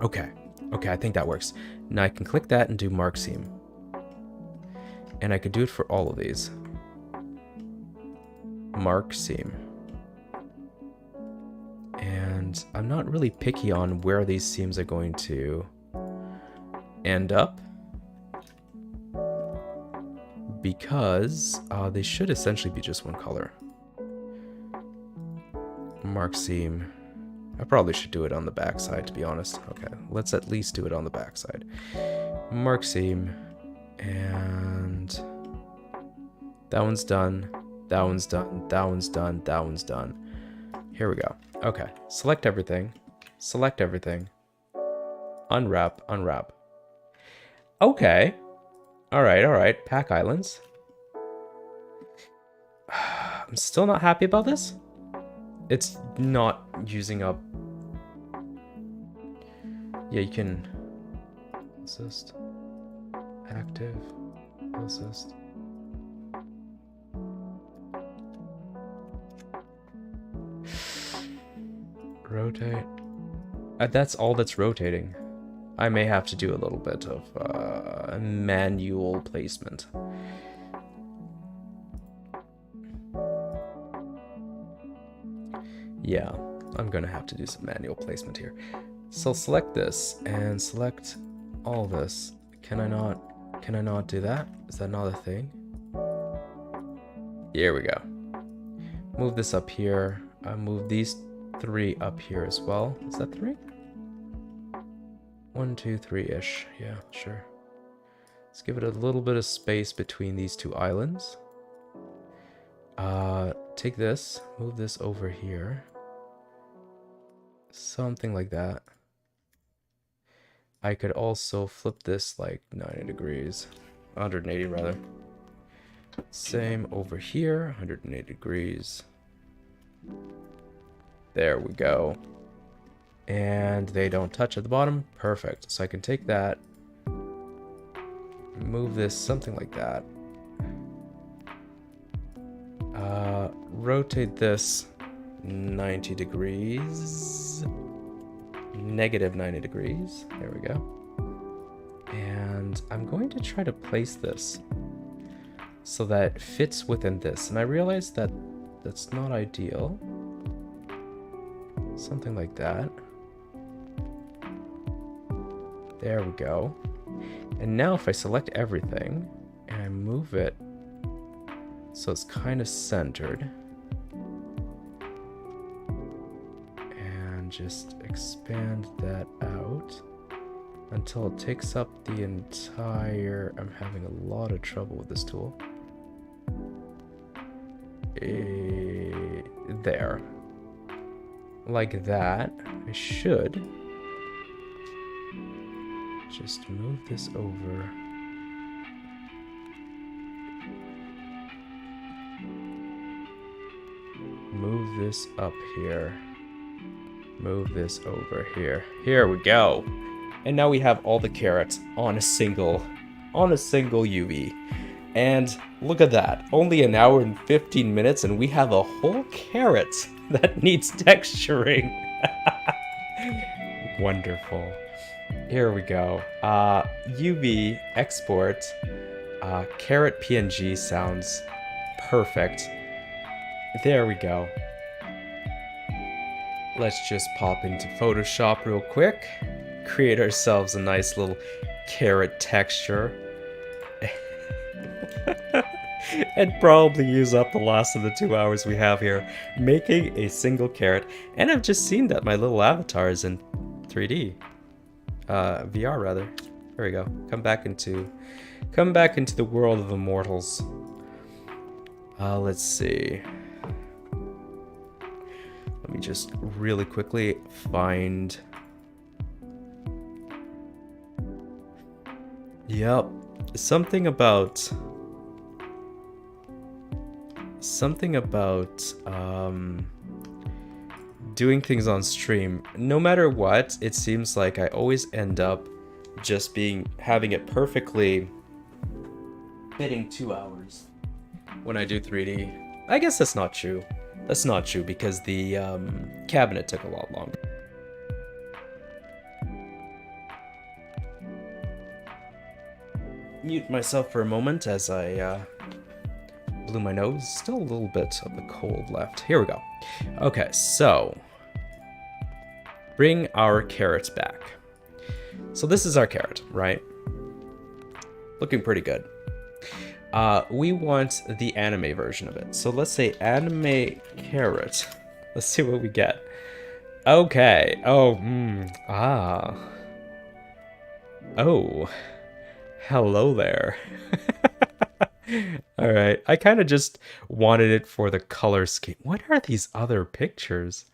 Okay. Okay, I think that works. Now I can click that and do mark seam. And I could do it for all of these. Mark seam. And I'm not really picky on where these seams are going to end up, because they should essentially be just one color. Mark seam. I probably should do it on the back side, to be honest. Okay, let's at least do it on the back side. Mark seam. And that one's done. That one's done. That one's done. That one's done. Here we go. Okay, select everything. Select everything. Unwrap, unwrap. Okay. Alright, alright. Pack islands. I'm still not happy about this. It's not using up... Yeah, you can... Assist. Active. Assist. Rotate. That's all that's rotating. I may have to do a little bit of manual placement. Yeah, I'm gonna have to do some manual placement here. So select this and select all this. Can I not do that? Is that not a thing? Here we go. Move this up here. Move these 3 up here as well. Is that 3? 1, 2, 3-ish. Yeah, sure. Let's give it a little bit of space between these 2 islands. Take this, move this over here. Something like that. I could also flip this like 90 degrees. 180 rather. Same over here, 180 degrees. There we go. And they don't touch at the bottom. Perfect. So I can take that, move this something like that. Rotate this 90 degrees. Negative 90 degrees. There we go. And I'm going to try to place this so that it fits within this. And I realize that that's not ideal. Something like that. There we go. And now if I select everything and I move it so it's kind of centered, and just expand that out until it takes up the entire... I'm having a lot of trouble with this tool. There. Like that. I should just move this over. Move this up here. Move this over here. Here we go. And now we have all the carrots on a single UV. And look at that. Only an hour and 15 minutes and we have a whole carrot that needs texturing. Wonderful. Here we go. UV export carrot PNG sounds perfect. There we go. Let's just pop into Photoshop real quick. Create ourselves a nice little carrot texture. And probably use up the last of the 2 hours we have here making a single carrot. And I've just seen that my little avatar is in 3D. VR rather. There we go. Come back into the world of immortals. Let's see. Let me just really quickly find Yep. Something about doing things on stream. No matter what, it seems like I always end up just having it perfectly fitting 2 hours when I do 3D. I guess that's not true. That's not true because the cabinet took a lot longer. Mute myself for a moment as I blew my nose. Still a little bit of the cold left. Here we go. Okay, so bring our carrot back. So this is our carrot, right? Looking pretty good. We want the anime version of it. So let's say anime carrot. Let's see what we get. Okay. Oh, Oh. Hello there. All right. I kind of just wanted it for the color scheme. What are these other pictures?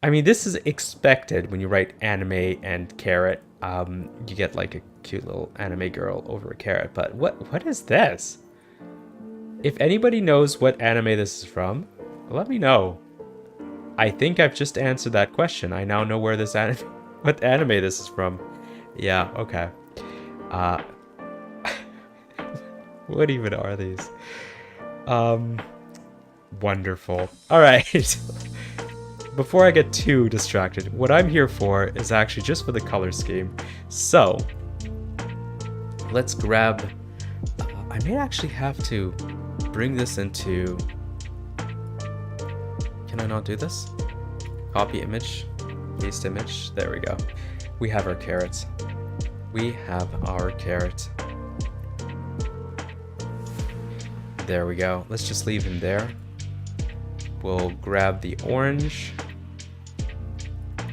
I mean, this is expected when you write anime and carrot. You get like a cute little anime girl over a carrot. But what is this? If anybody knows what anime this is from, let me know. I think I've just answered that question. I now know where this what anime this is from. Yeah, okay. What even are these? Wonderful. All right. Before I get too distracted, what I'm here for is actually just for the color scheme. So let's grab, I may actually have to bring this into, can I not do this? Copy image, paste image, there we go. We have our carrots. We have our carrot. There we go. Let's just leave him there. We'll grab the orange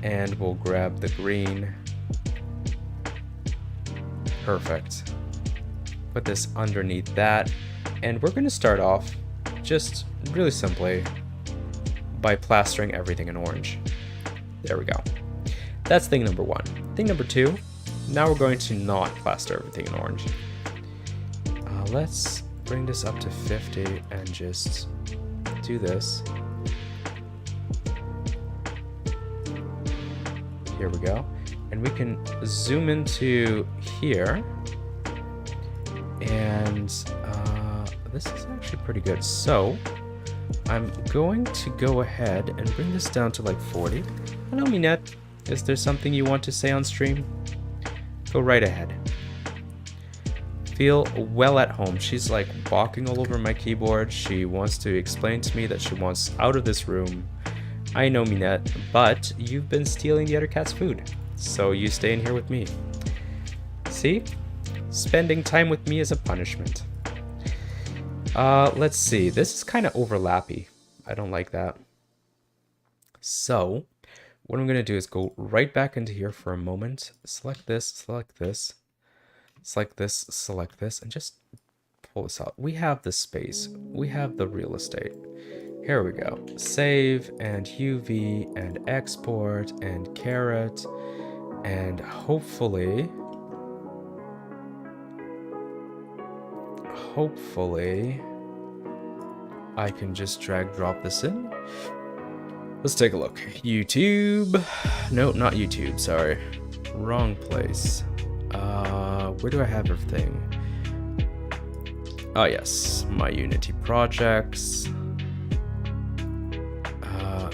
and we'll grab the green. Perfect. Put this underneath that. And we're going to start off just really simply by plastering everything in orange. There we go. That's thing number one. Thing number two, now we're going to not plaster everything in orange. Let's bring this up to 50 and just do this. Here we go. And we can zoom into here. And this is actually pretty good. So I'm going to go ahead and bring this down to like 40. Hello, Minette. Is there something you want to say on stream? Go right ahead. Feel well at home. She's like walking all over my keyboard. She wants to explain to me that she wants out of this room. I know, Minette, but you've been stealing the other cat's food. So you stay in here with me. See? Spending time with me is a punishment. Let's see. This is kind of overlappy. I don't like that. So what I'm going to do is go right back into here for a moment. Select this, select this, select this, select this, and just pull this out. We have the space. We have the real estate. Here we go. Save and UV and export and carrot. And hopefully I can just drag drop this in. Let's take a look. YouTube. No, not YouTube, sorry. Wrong place. Where do I have everything? Oh yes, my Unity projects.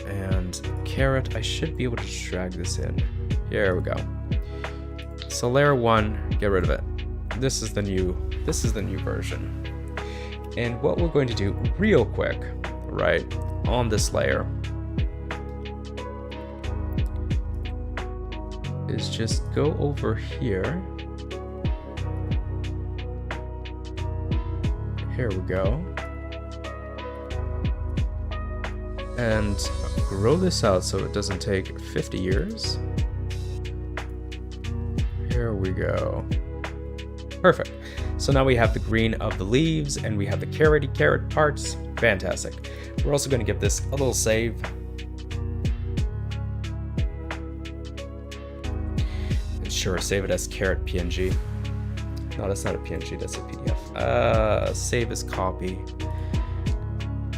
And carrot, I should be able to just drag this in. Here we go. So layer 1, get rid of it. This is the new version. And what we're going to do real quick, right, on this layer is just go over here. Here we go. And grow this out so it doesn't take 50 years. Here we go. Perfect. So now we have the green of the leaves and we have the carrot parts. Fantastic. We're also going to give this a little save. And sure, save it as carrot PNG. No, that's not a PNG, that's a PDF. Save as copy.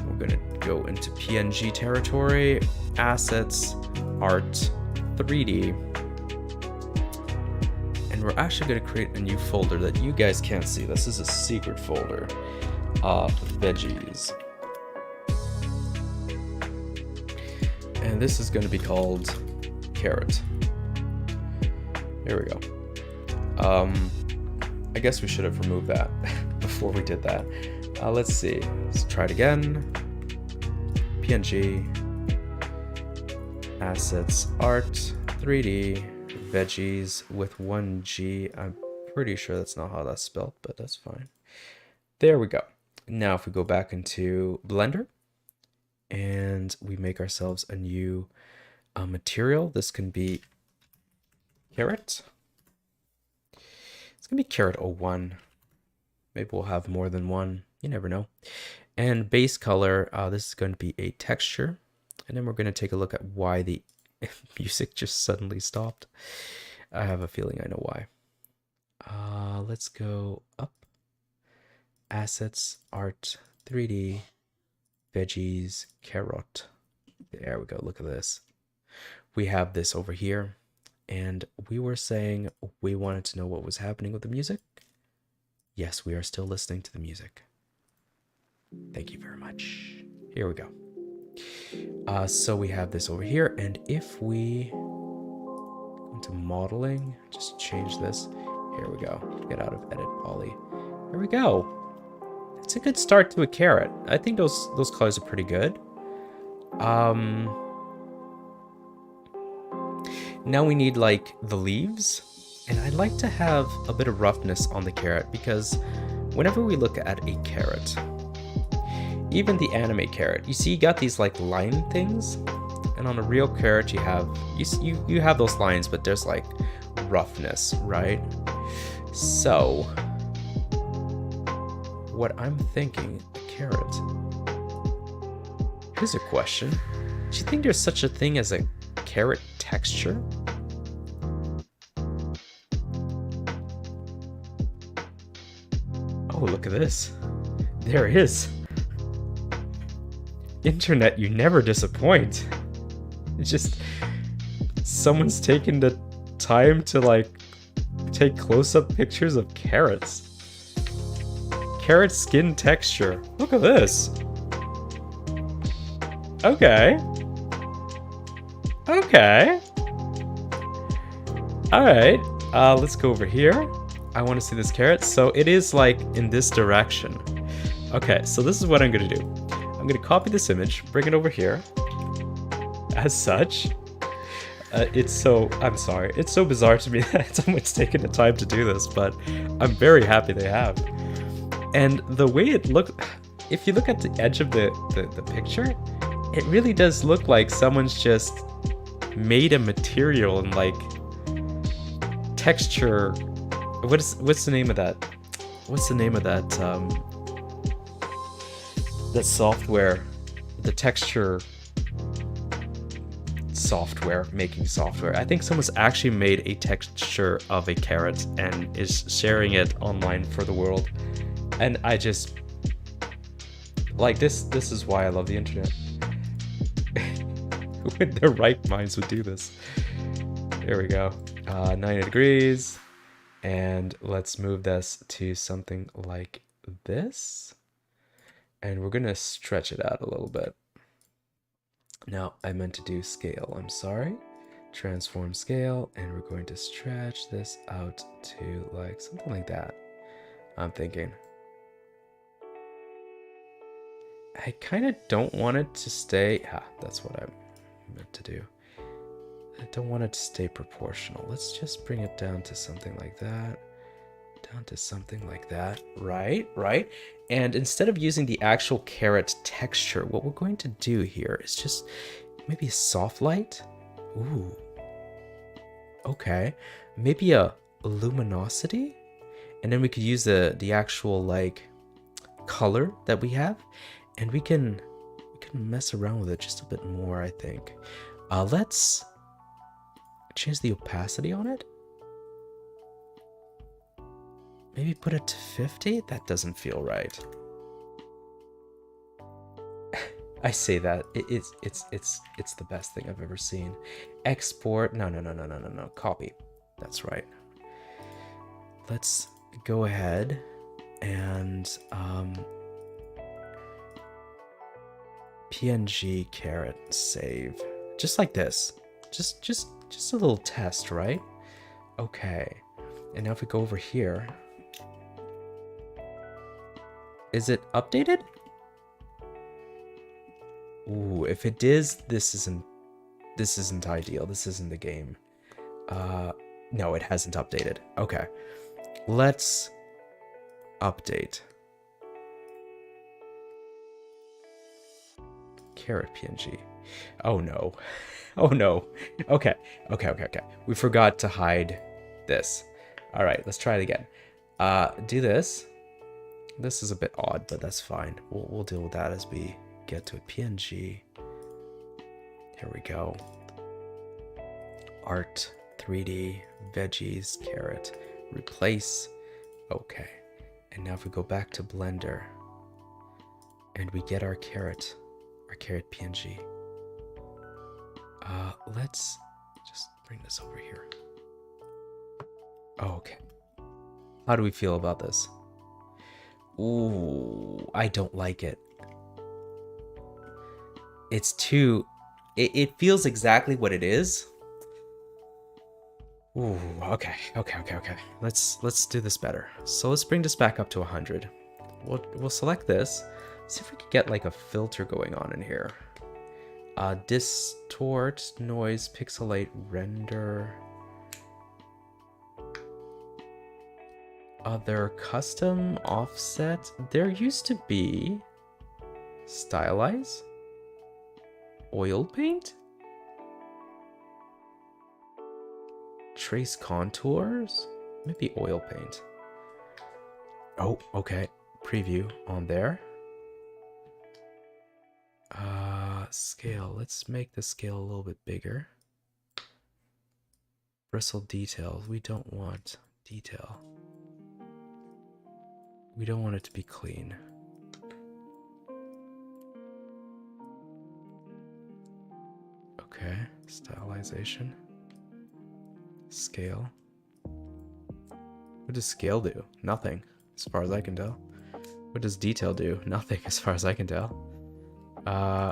We're gonna go into PNG territory, assets, art, 3D. And we're actually gonna create a new folder that you guys can't see. This is a secret folder of veggies. And this is gonna be called carrot. Here we go. I guess we should have removed that before we did that. Let's see. Let's try it again. PNG, assets, art, 3D, veggies with 1G. I'm pretty sure that's not how that's spelled, but that's fine. There we go. Now if we go back into Blender and we make ourselves a new material, this can be carrot. It's gonna be carrot 01. Maybe we'll have more than one. You never know. And base color, this is going to be a texture. And then we're going to take a look at why the music just suddenly stopped. I have a feeling I know why. Let's go up. Assets, art, 3D, veggies, carrot. There we go. Look at this. We have this over here. And we were saying we wanted to know what was happening with the music. Yes, we are still listening to the music. Thank you very much. Here we go. So we have this over here. And if we go into modeling, just change this. Here we go. Get out of edit poly. Here we go. It's a good start to a carrot. I think those colors are pretty good. Now we need like the leaves, and I'd like to have a bit of roughness on the carrot because whenever we look at a carrot, even the anime carrot, you see you got these like line things, and on a real carrot you have you have those lines, but there's like roughness, right? So what I'm thinking, a carrot. Here's a question. Do you think there's such a thing as a carrot texture? Oh, look at this. There it is. Internet, you never disappoint. It's just someone's taken the time to like take close-up pictures of carrots. Carrot skin texture. Look at this. Okay. Okay. Alright. Let's go over here. I want to see this carrot. So it is like in this direction. Okay, so this is what I'm going to do. I'm going to copy this image, bring it over here. As such. I'm sorry. It's so bizarre to me that someone's taken the time to do this, but I'm very happy they have. And the way it looks, if you look at the edge of the picture, it really does look like someone's just made a material and like texture. What's the name of that? What's the name of that that software? The texture software, making software. I think someone's actually made a texture of a carrot and is sharing it online for the world. And I just like this is why I love the internet. Who in their right minds would do this? There we go. 90 degrees. And let's move this to something like this. And we're going to stretch it out a little bit. Now, I meant to do scale. I'm sorry. Transform scale. And we're going to stretch this out to like something like that. I'm thinking. I kind of don't want it to stay. That's what I meant to do. I don't want it to stay proportional. Let's just bring it down to something like that. Down to something like that. Right. And instead of using the actual carrot texture, what we're going to do here is just maybe a soft light. Ooh. Okay. Maybe a luminosity. And then we could use the actual like color that we have. And we can mess around with it just a bit more, I think. Let's change the opacity on it. Maybe put it to 50? That doesn't feel right. I say that it's the best thing I've ever seen. Export. No. Copy. That's right. Let's go ahead and PNG caret save. Just like this. Just a little test, right? Okay. And now if we go over here, is it updated? Ooh, if it is, this isn't ideal. This isn't the game. No, it hasn't updated. Okay. Let's update. Caret PNG. Oh no. Oh no. Okay. We forgot to hide this. All right, let's try it again. Do this. This is a bit odd, but that's fine. We'll deal with that as we get to a PNG. Here we go. Art, 3D, veggies, caret, replace. Okay. And now if we go back to Blender and we get our caret PNG. Let's just bring this over here. Oh, okay. How do we feel about this? Ooh, I don't like it. It's too... It feels exactly what it is. Ooh, okay. Let's do this better. So let's bring this back up to 100. We'll select this. See if we can get like a filter going on in here. Distort, noise, pixelate, render. Other custom, offset. There used to be stylize, oil paint, trace contours, maybe oil paint. Oh, okay. Preview on there. Scale. Let's make the scale a little bit bigger. Bristle detail. We don't want detail. We don't want it to be clean. Okay, stylization. Scale. What does scale do? Nothing, as far as I can tell. What does detail do? Nothing, as far as I can tell.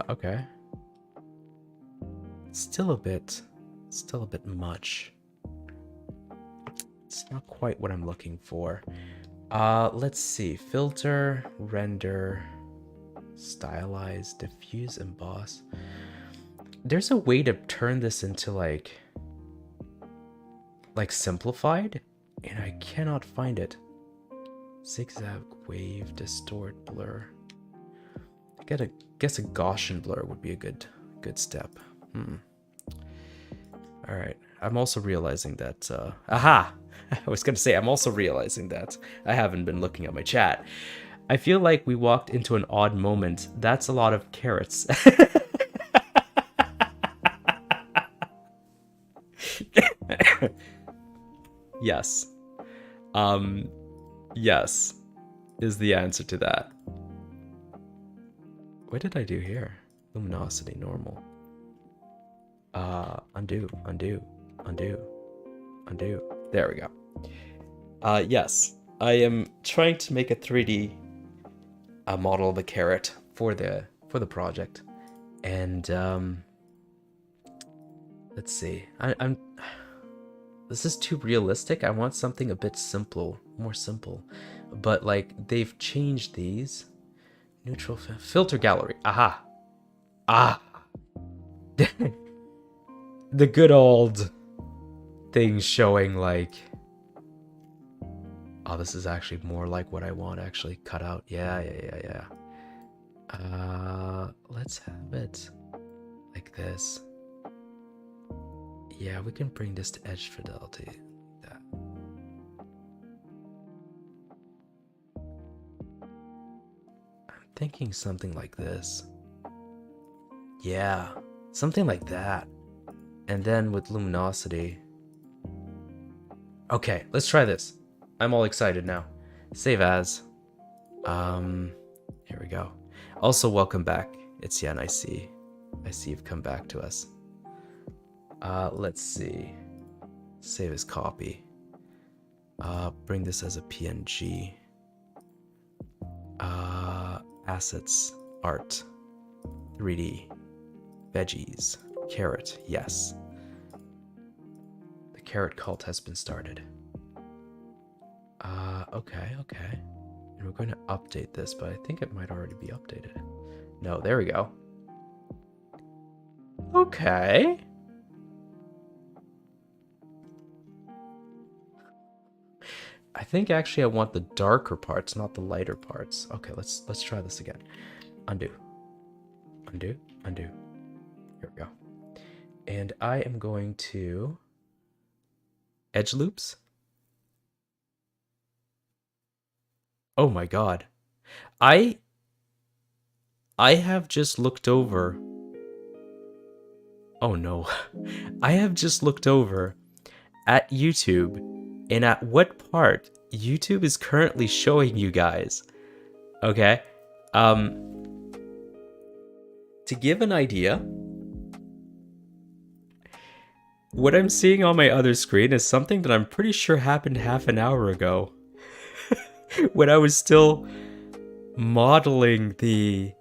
Okay. Still a bit much. It's not quite what I'm looking for. Let's see. Filter, render, stylize, diffuse, emboss. There's a way to turn this into like simplified, and I cannot find it. Zigzag, wave, distort, blur. I guess a Gaussian blur would be a good step. All right. I'm also realizing that. Aha! I was gonna say I'm also realizing that I haven't been looking at my chat. I feel like we walked into an odd moment. That's a lot of carrots. Yes. Yes is the answer to that. What did I do here? Luminosity, normal. Undo. There we go. Yes. I am trying to make a 3D model of a carrot for the project. And let's see. This is too realistic. I want something a bit more simple. But like they've changed these. Neutral filter gallery. Aha. The good old things showing like, oh, this is actually more like what I want actually cut out. Yeah. Let's have it like this. Yeah, we can bring this to edge fidelity. Like that. I'm thinking something like this. Yeah, something like that. And then with luminosity. Okay, let's try this. I'm all excited now. Save as. Here we go. Also, welcome back. It's Yen, I see you've come back to us. Let's see. Save as copy. Bring this as a PNG. Assets, art, 3D, veggies, carrot, yes. The carrot cult has been started. Okay. And we're going to update this, but I think it might already be updated. No, there we go. Okay. I think actually I want the darker parts, not the lighter parts. Okay, let's try this again. Undo. Here we go. And I am going to edge loops. Oh my god. I have just looked over. Oh no. I have just looked over at YouTube and at what part YouTube is currently showing you guys. Okay? To give an idea, what I'm seeing on my other screen is something that I'm pretty sure happened half an hour ago. When I was still modeling the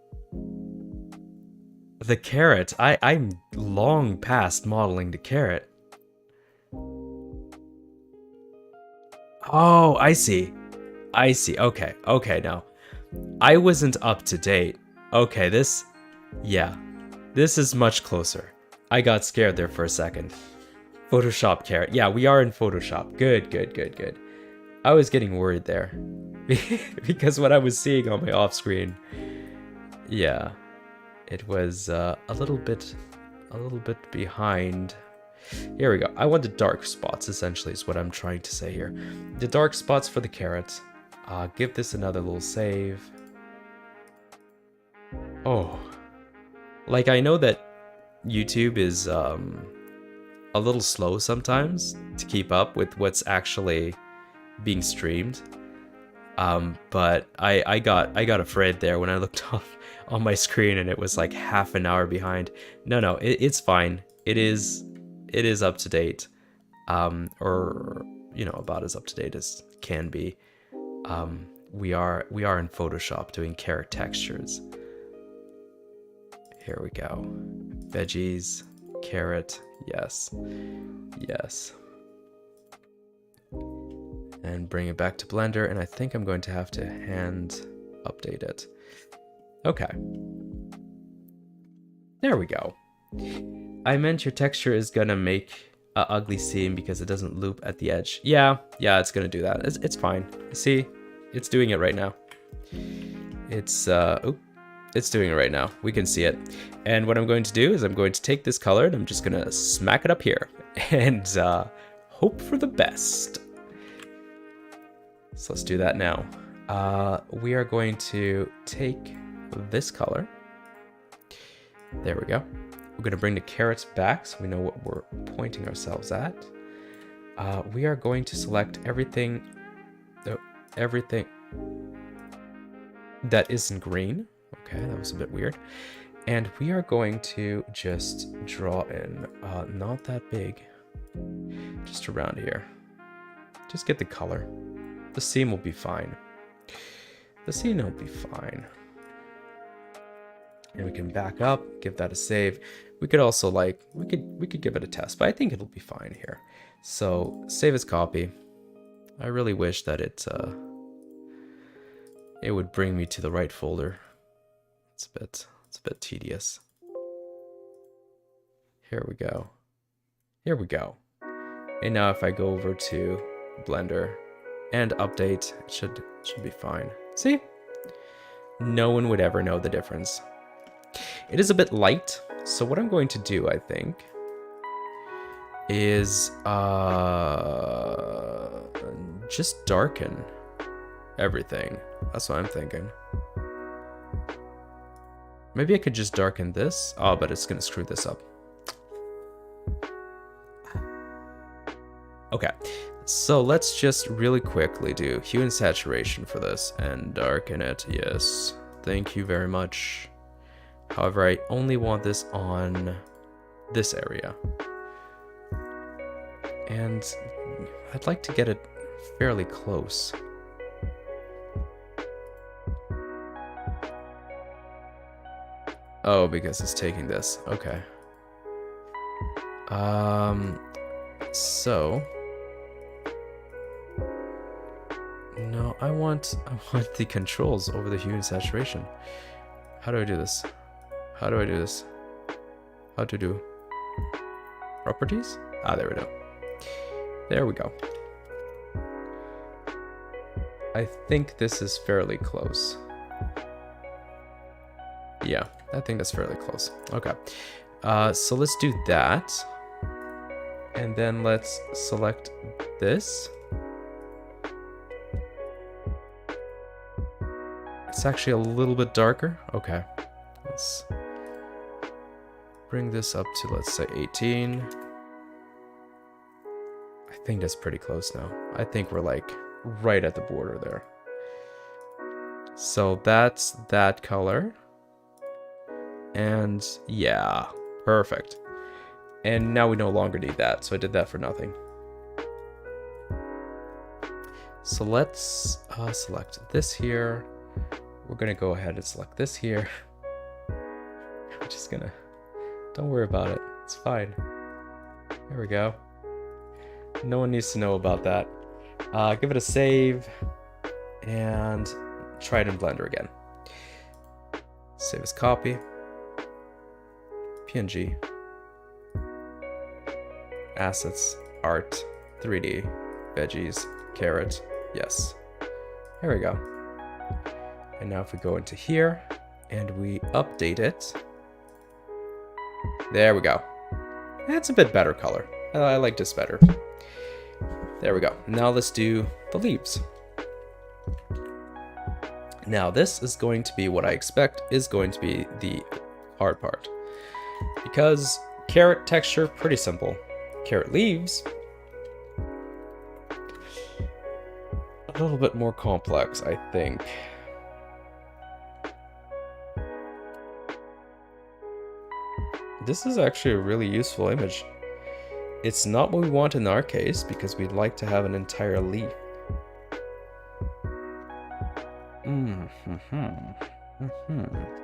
carrot. I'm long past modeling the carrot. Oh, I see. Okay, now. I wasn't up to date. Okay, this is much closer. I got scared there for a second. Photoshop carrot. Yeah, we are in Photoshop. Good. I was getting worried there. Because what I was seeing on my off screen, yeah, it was a little bit behind. Here we go. I want the dark spots, essentially, is what I'm trying to say here. The dark spots for the carrot. Give this another little save. Oh. Like, I know that YouTube is a little slow sometimes to keep up with what's actually being streamed. But I got afraid there when I looked off on my screen and it was like half an hour behind. No, it's fine. It is up to date. Or, you know, about as up to date as can be. We are in Photoshop doing carrot textures. Here we go. Veggies, carrot, yes. And bring it back to Blender, and I think I'm going to have to hand update it. Okay. There we go. I meant your texture is gonna make an ugly seam because it doesn't loop at the edge. Yeah, it's gonna do that. It's fine. See, it's doing it right now. It's doing it right now. We can see it. And what I'm going to do is I'm going to take this color and I'm just gonna smack it up here and hope for the best. So let's do that now. We are going to take this color. There we go. We're going to bring the carrots back so we know what we're pointing ourselves at. We are going to select everything that isn't green. Okay, that was a bit weird. And we are going to just draw in, not that big, just around here. Just get the color. The seam will be fine. And we can back up, give that a save. We could also we could give it a test, but I think it'll be fine here. So save as copy. I really wish that it would bring me to the right folder. It's a bit tedious. Here we go. And now if I go over to Blender and update, it should be fine. See? No one would ever know the difference. It is a bit light, so what I'm going to do, I think, is just darken everything. That's what I'm thinking. Maybe I could just darken this. Oh, but it's gonna screw this up. Okay, So let's just really quickly do hue and saturation for this and darken it. Yes, thank you very much. However, I only want this on this area. And I'd like to get it fairly close. Oh, because it's taking this. Okay. So no, I want the controls over the hue and saturation. How do I do this? How do I do this? How to do properties? Ah, there we go. There we go. I think this is fairly close. Yeah, I think that's fairly close. Okay. So let's do that. And then let's select this. It's actually a little bit darker. Okay. Let's bring this up to, let's say, 18. I think that's pretty close now. I think we're like right at the border there. So that's that color. And yeah, perfect. And now we no longer need that, so I did that for nothing. So let's select this here. We're gonna go ahead and select this here. I'm just gonna, don't worry about it, it's fine. There we go. No one needs to know about that. Give it a save and try it in Blender again. Save as copy. PNG. Assets, art, 3D, veggies, carrot, yes. There we go. And now if we go into here and we update it, there we go. That's a bit better color. I like this better. There we go. Now let's do the leaves. Now this is going to be what I expect is going to be the hard part. Because carrot texture, pretty simple. Carrot leaves, a little bit more complex, I think. This is actually a really useful image. It's not what we want in our case, because we'd like to have an entire leaf.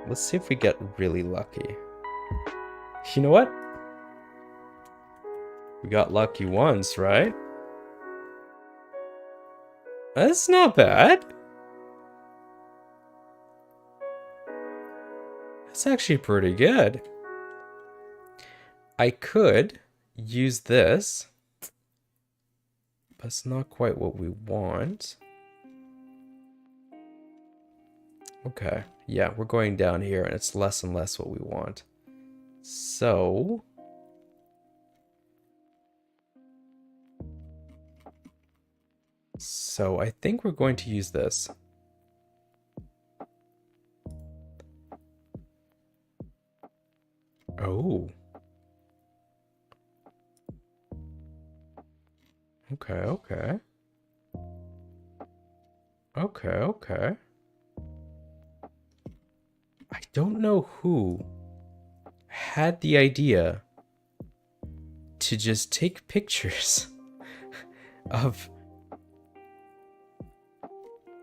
Let's see if we get really lucky. You know what? We got lucky once, right? That's not bad. That's actually pretty good. I could use this, but it's not quite what we want. Okay, yeah, we're going down here and it's less and less what we want. So I think we're going to use this. Oh. Okay. I don't know who had the idea to just take pictures of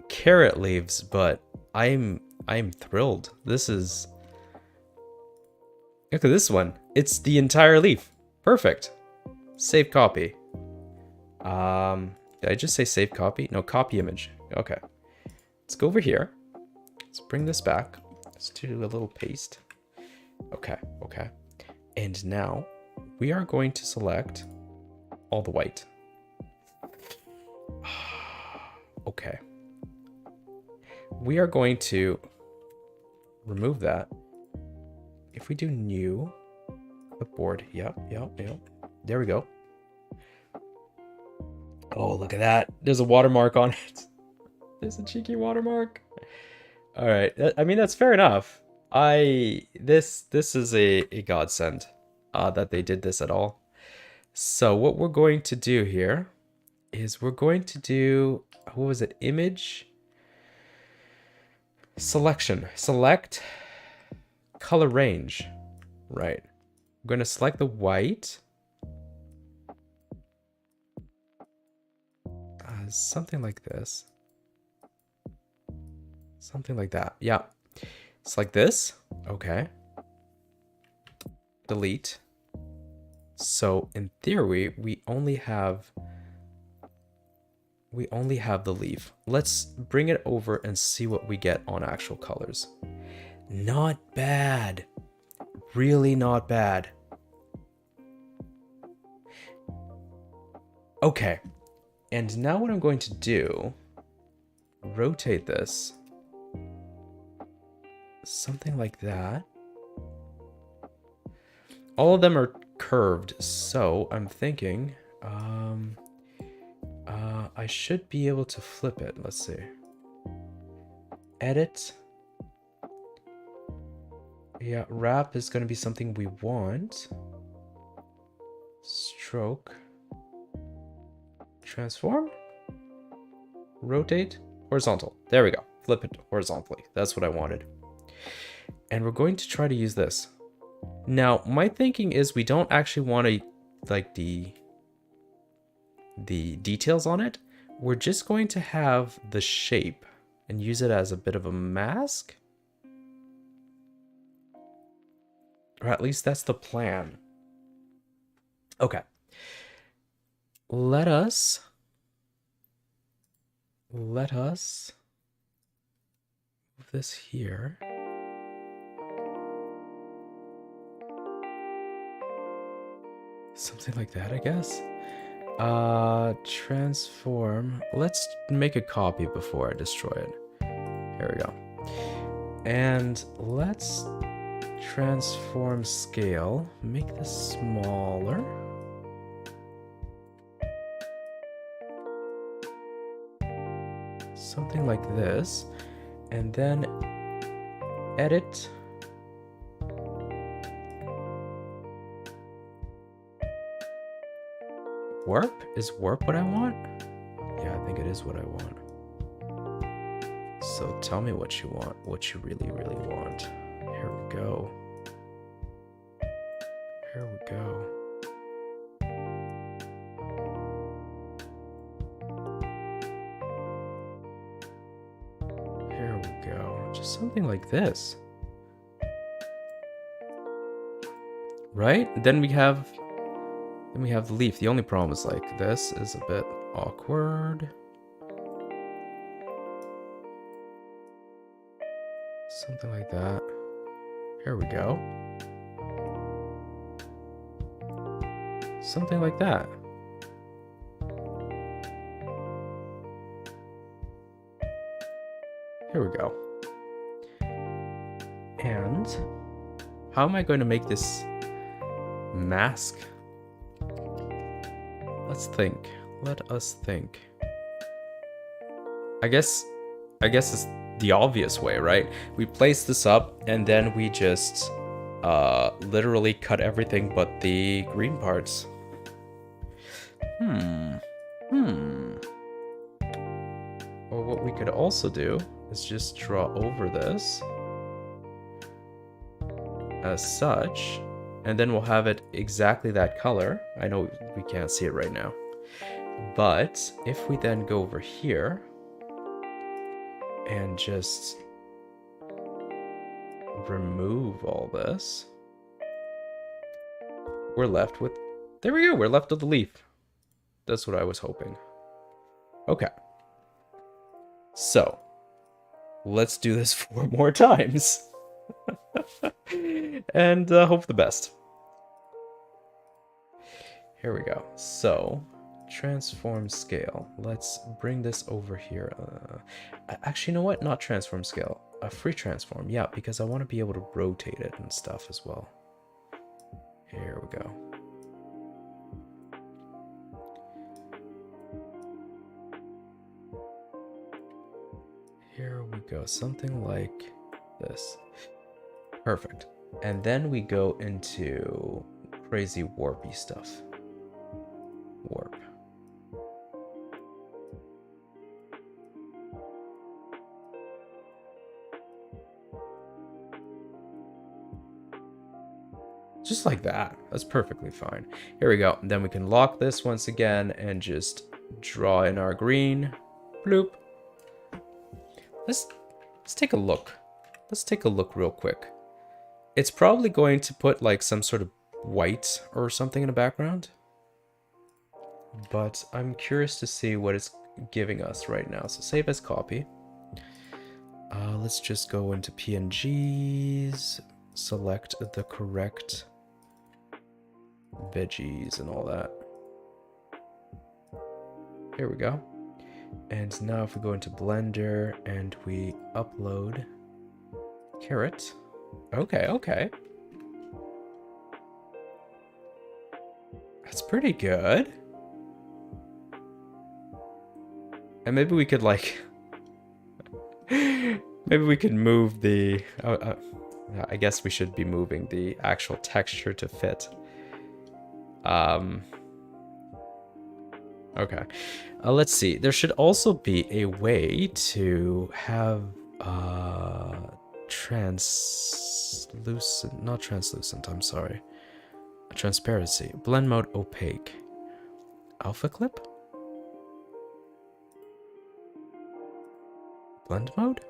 carrot leaves, but I'm thrilled. This is, look at this one. It's the entire leaf. Perfect. Save copy. Did I just say save copy? No, copy image. Okay. Let's go over here. Let's bring this back. Let's do a little paste. Okay. And now we are going to select all the white. Okay. We are going to remove that. If we do new clipboard, yep. There we go. Oh, look at that. There's a watermark on it. There's a cheeky watermark. All right. I mean, that's fair enough. This is a godsend that they did this at all. So what we're going to do here is we're going to do, what was it? Image selection. Select color range. Right. I'm going to select the white. Something like this. Something like that. Yeah. It's like this. Okay. Delete. So in theory, we only have the leaf. Let's bring it over and see what we get on actual colors. Not bad. Really not bad. Okay. And now what I'm going to do, rotate this. Something like that. All of them are curved, so I'm thinking I should be able to flip it. Let's see. Edit. Yeah, wrap is going to be something we want. Stroke. Transform. Rotate. Horizontal. There we go. Flip it horizontally. That's what I wanted. And we're going to try to use this. Now, my thinking is we don't actually want to, like, the details on it. We're just going to have the shape and use it as a bit of a mask. Or at least that's the plan. Okay. Let us move this here. Something like that, I guess. Transform. Let's make a copy before I destroy it. Here we go. And let's transform scale. Make this smaller. Something like this. And then edit. Warp? Is warp what I want? Yeah, I think it is what I want. So tell me what you want, what you really, really want. Here we go. Here we go. Here we go. Just something like this. Right? Then we have the leaf. The only problem is, like, this is a bit awkward. Something like that. Here we go. Something like that. Here we go. And how am I going to make this mask? Let's think. Let us think. I guess it's the obvious way, right? We place this up and then we just literally cut everything but the green parts. Or what we could also do is just draw over this as such, and then we'll have it exactly that color. I know we can't see it right now, but if we then go over here and just remove all this, we're left with, there we go, we're left with the leaf. That's what I was hoping. Okay. So, let's do this 4 more times. And hope for the best. Here we go. So, transform scale. Let's bring this over here. Actually, you know what? Not transform scale. A free transform. Yeah, because I want to be able to rotate it and stuff as well. Here we go. Here we go. Something like this. Perfect. And then we go into crazy warpy stuff. Warp. Just like that. That's perfectly fine. Here we go. And then we can lock this once again and just draw in our green. Bloop. Let's take a look. Let's take a look real quick. It's probably going to put like some sort of white or something in the background. But I'm curious to see what it's giving us right now. So save as copy. Let's just go into PNGs, select the correct veggies and all that. Here we go. And now if we go into Blender and we upload carrot. Okay, okay. That's pretty good. And maybe we could like... maybe we could move the... I guess we should be moving the actual texture to fit. Okay. Let's see. There should also be a way to have translucent, not translucent, I'm sorry. Transparency. Blend mode opaque. Alpha clip? Blend mode?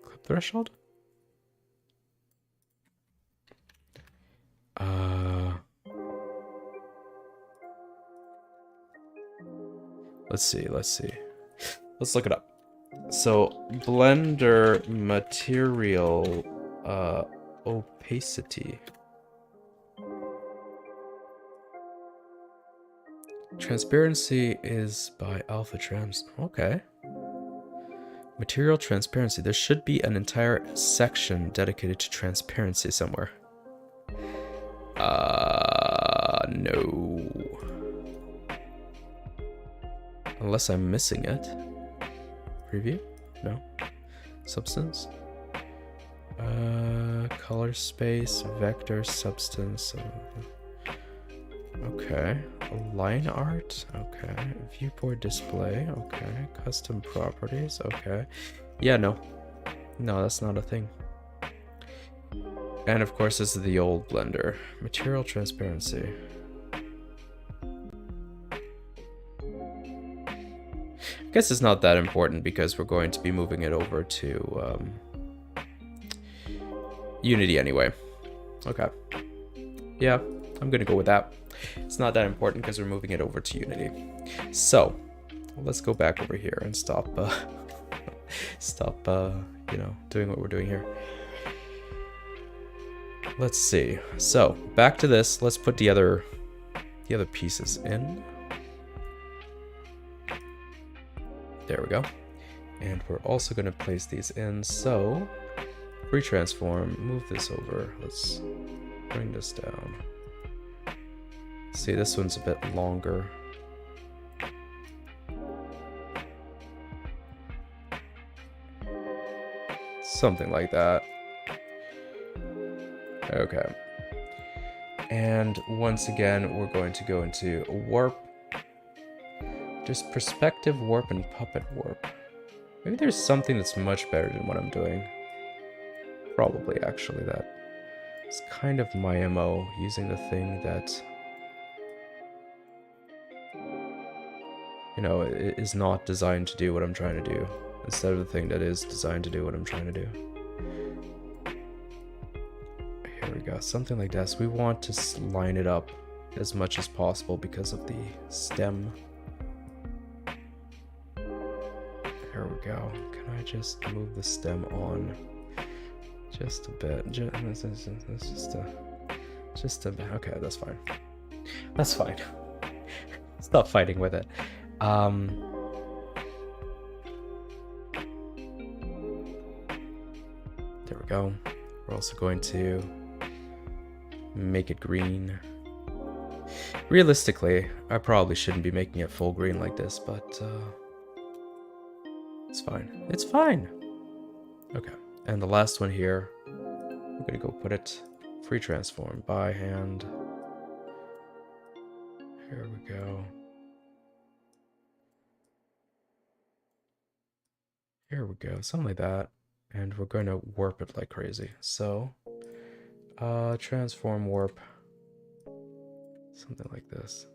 Clip threshold? Let's see. Let's look it up. So, Blender material opacity. Transparency is by alpha trans. Okay. Material transparency. There should be an entire section dedicated to transparency somewhere. No. Unless I'm missing it. Preview? No. Substance? Color space, vector, substance. Okay. Line art? Okay. Viewport display? Okay. Custom properties? Okay. Yeah, no. No, that's not a thing. And of course, this is the old Blender. Material transparency. I guess it's not that important because we're going to be moving it over to Unity anyway. Okay. Yeah, I'm gonna go with that. It's not that important because we're moving it over to Unity. So, let's go back over here and stop, you know, doing what we're doing here. Let's see. So, back to this. Let's put the other pieces in. There we go. And we're also going to place these in. So, free transform, move this over. Let's bring this down. See, this one's a bit longer. Something like that. Okay. And once again, we're going to go into warp. Just perspective warp and puppet warp. Maybe there's something that's much better than what I'm doing. Probably, actually, that. It's kind of my MO, using the thing that, you know, is not designed to do what I'm trying to do, instead of the thing that is designed to do what I'm trying to do. Here we go, something like this. We want to line it up as much as possible because of the stem. Here we go. Can I just move the stem on just a bit? Just a bit. Okay, that's fine. That's fine. Stop fighting with it. There we go. We're also going to make it green. Realistically, I probably shouldn't be making it full green like this, but it's fine. It's fine. Okay. And the last one here, I'm gonna go put it free transform by hand. Here we go. Here we go, something like that. And we're going to warp it like crazy. So, Transform warp. Something like this.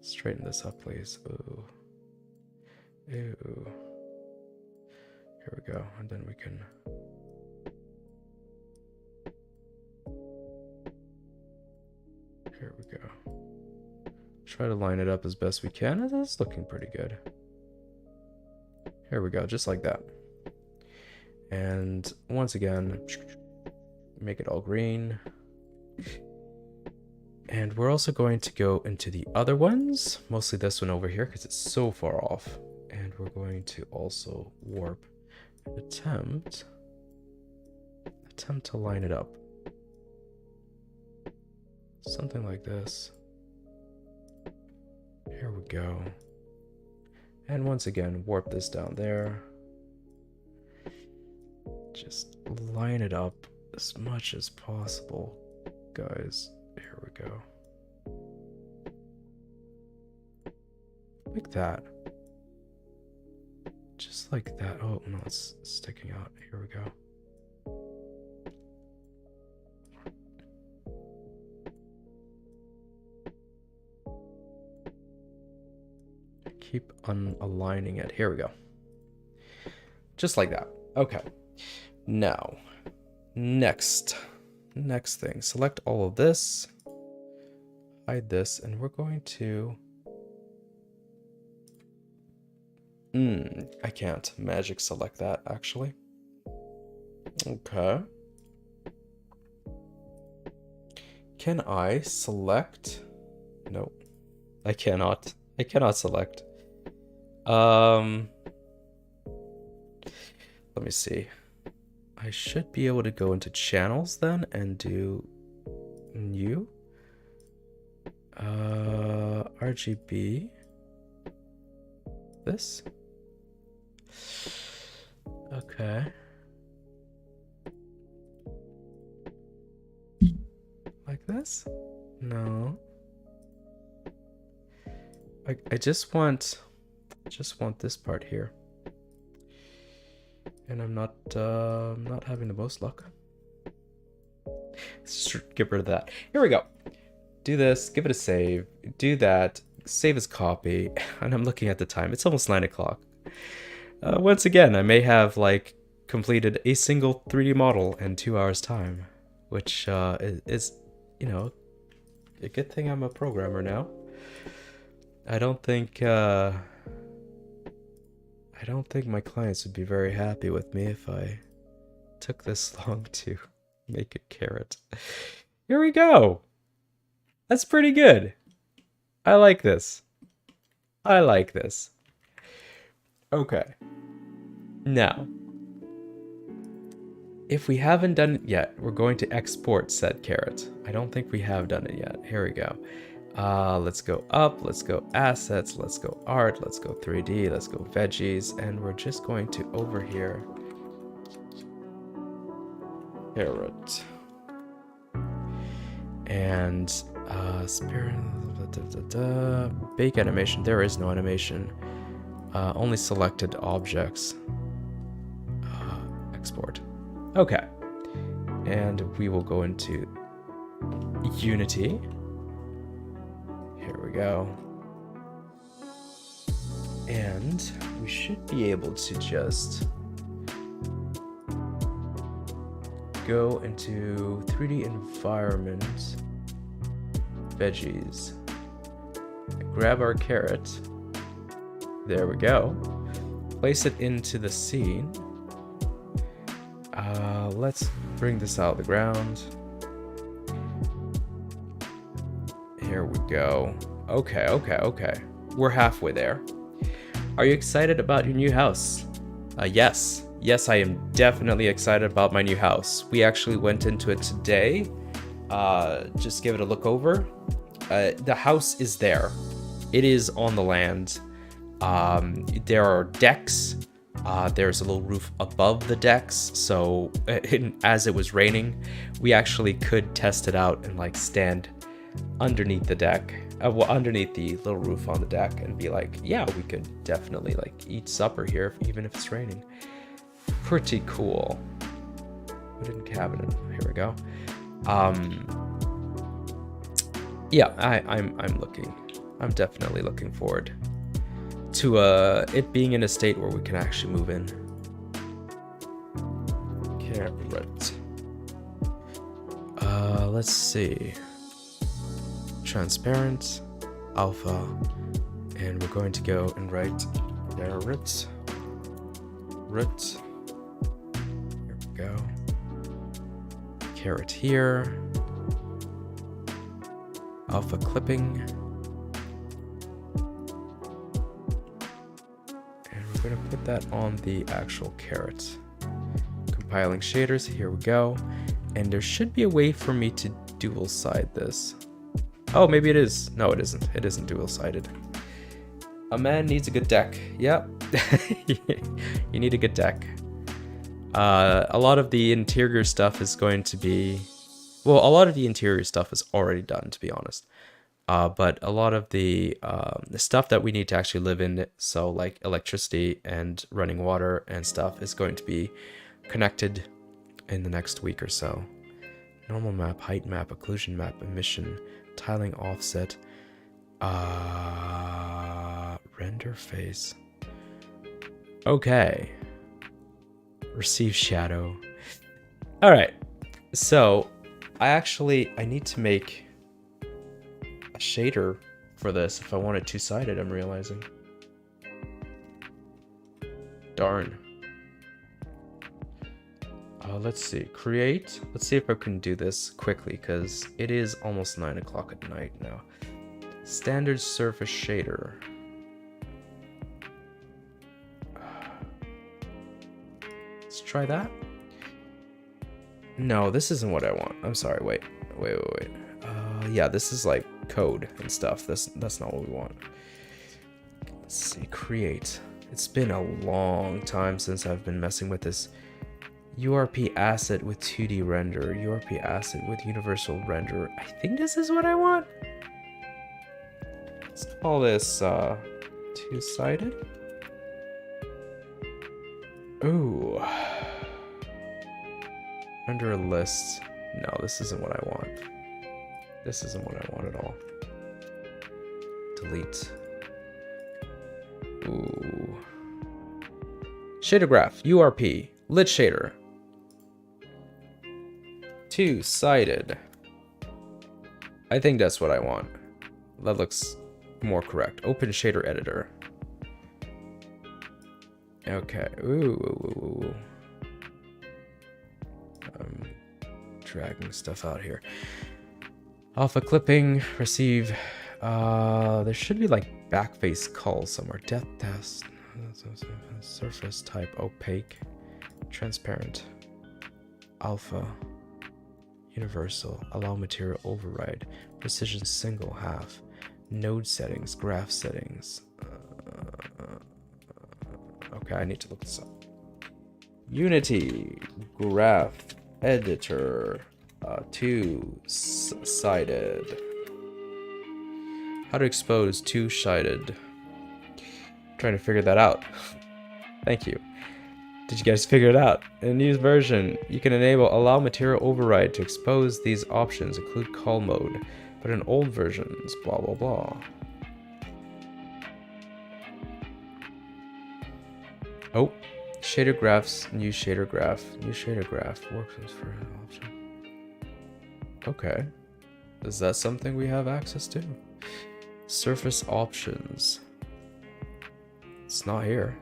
Straighten this up, please. Ooh. Ew. Here we go, and then we can... Here we go. Try to line it up as best we can. It's looking pretty good. Here we go, just like that. And once again, make it all green. And we're also going to go into the other ones, mostly this one over here because it's so far off. And we're going to also warp and attempt to line it up. Something like this. Here we go. And once again, warp this down there. Just line it up as much as possible, guys. Here we go. Like that. Just like that. Oh, no, it's sticking out. Here we go. Keep unaligning it. Here we go. Just like that. Okay. Now, next thing. Select all of this. Hide this, and we're going to... I can't magic select that, actually. Okay. Can I select? No, I cannot. I cannot select. Let me see. I should be able to go into channels then and do new. RGB. This. Okay. Like this? No. I just want this part here. And I'm not having the most luck. Let's just get rid of that. Here we go. Do this, give it a save, do that, save as copy, and I'm looking at the time. It's almost 9 o'clock. Once again, I may have like completed a single 3D model in 2 hours time, which is, you know, a good thing I'm a programmer now. I don't think my clients would be very happy with me if I took this long to make a carrot. Here we go. That's pretty good. I like this. I like this. Okay. Now, if we haven't done it yet, we're going to export said carrot. I don't think we have done it yet. Here we go. Let's go up, let's go assets, let's go art, let's go 3D, let's go veggies, and we're just going to over here. Carrot. And spirit, bake animation. There is no animation. Only selected objects. Export. Okay. And we will go into Unity. Here we go. And we should be able to just go into 3D environment, veggies, grab our carrot. There we go. Place it into the scene. Let's bring this out of the ground. Here we go. Okay. We're halfway there. Are you excited about your new house? Yes, I am definitely excited about my new house. We actually went into it today. Just give it a look over. The house is there. It is on the land. There are decks. There's a little roof above the decks, so as it was raining, we actually could test it out and like stand underneath the deck, underneath the little roof on the deck, and be like, yeah, we could definitely like eat supper here, even if it's raining. Pretty cool. Wooden cabinet. Here we go. Um, yeah, I'm looking. I'm definitely looking forward to it being in a state where we can actually move in. Carrot. Let's see. Transparent, alpha, and we're going to go and write carrot. Root. Here we go. Carrot here. Alpha clipping. And we're going to put that on the actual carrot. Compiling shaders, here we go. And there should be a way for me to dual side this. Oh, maybe it is. No, it isn't. It isn't dual sided. A man needs a good deck. Yep. You need a good deck. A lot of the interior stuff is going to be... Well, a lot of the interior stuff is already done, to be honest. But a lot of the stuff that we need to actually live in, so like electricity and running water and stuff, is going to be connected in the next week or so. Normal map, height map, occlusion map, emission, tiling offset, render face. Okay. Receive shadow. All right. So I need to make a shader for this if I want it two-sided, I'm realizing. Darn. Let's see. Create. Let's see if I can do this quickly because it is almost 9 o'clock at night now. Standard surface shader. Let's try that. No, this isn't what I want. I'm sorry. Wait. Yeah, this is like code and stuff. That's not what we want. Let's see. Create. It's been a long time since I've been messing with this. URP asset with 2D render. URP asset with universal render. I think this is what I want. Let's call this two-sided. Ooh. Render a list. No, this isn't what I want. This isn't what I want at all. Delete. Ooh. Shader graph. URP. Lit shader. Two-sided. I think that's what I want. That looks more correct. Open shader editor. Okay. Ooh. I'm dragging stuff out here. Alpha clipping. Receive. There should be like backface cull somewhere. Depth test. Surface type opaque. Transparent. Alpha. Universal. Allow material override. Precision single half. Node settings. Graph settings. Okay, I need to look this up. Unity. Graph editor. Two-sided. How to expose two-sided. Trying to figure that out. Thank you. Did you guys figure it out? In the new version, you can enable allow material override to expose these options, include cull mode, but in old versions, blah blah blah. Oh, shader graphs, new shader graph, works for an option. Okay, is that something we have access to? Surface options. It's not here.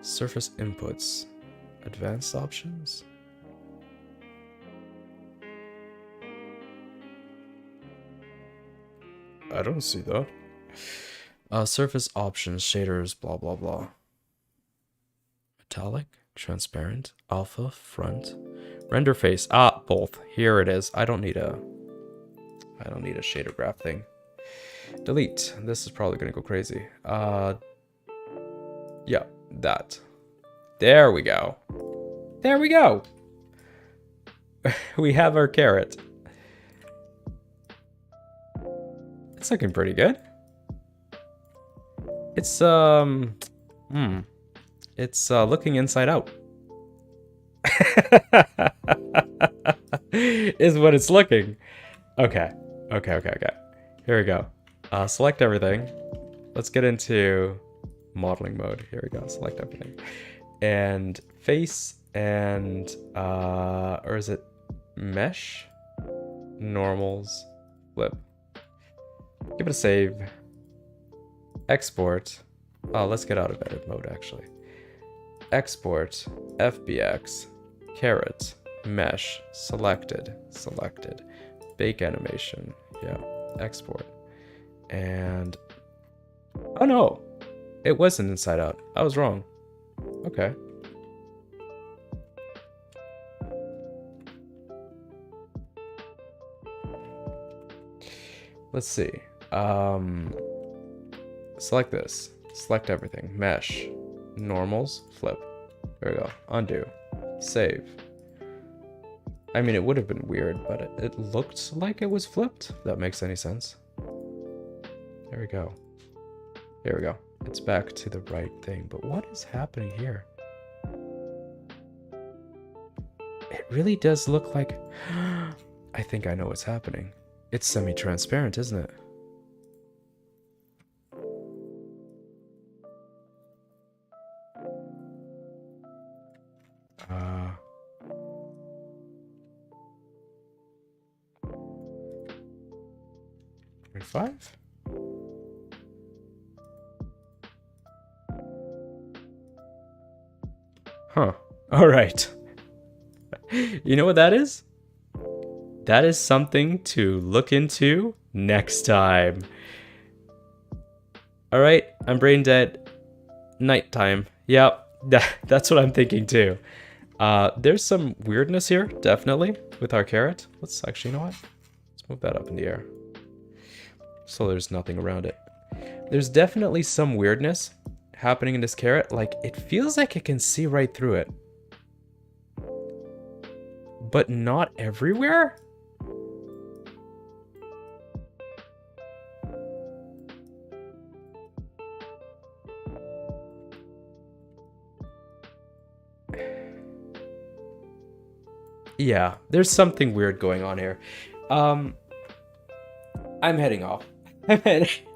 Surface inputs. Advanced options? I don't see that. Surface options, shaders, blah blah blah. Metallic, transparent, alpha, front, render face. Both. Here it is. I don't need a shader graph thing. Delete. This is probably gonna go crazy. Yeah, that. There we go. There we go. We have our carrot. It's looking pretty good. It's looking inside out. is what it's looking. Okay. Okay. Here we go. Select everything. Let's get into modeling mode. Here we go. Select everything. And face and, or is it mesh? Normals. Flip. Give it a save. Export. Oh, let's get out of edit mode actually. Export. FBX. Caret. Mesh. Selected. Bake animation. Yeah. Export. And oh no, it wasn't inside out. I was wrong. Okay. Let's see. Select this. Select everything. Mesh. Normals. Flip. There we go. Undo. Save. I mean, it would have been weird, but it looked like it was flipped. If that makes any sense. There we go. There we go. It's back to the right thing. But what is happening here? It really does look like... I think I know what's happening. It's semi-transparent, isn't it? Five? Huh. All right. You know what that is? That is something to look into next time. All right, I'm brain dead. Nighttime. Yep, that's what I'm thinking too. There's some weirdness here, definitely, with our carrot. Let's actually, you know what? Let's move that up in the air. So there's nothing around it. There's definitely some weirdness happening in this carrot. Like, it feels like it can see right through it. But not everywhere? Yeah, there's something weird going on here. I'm heading off. I'm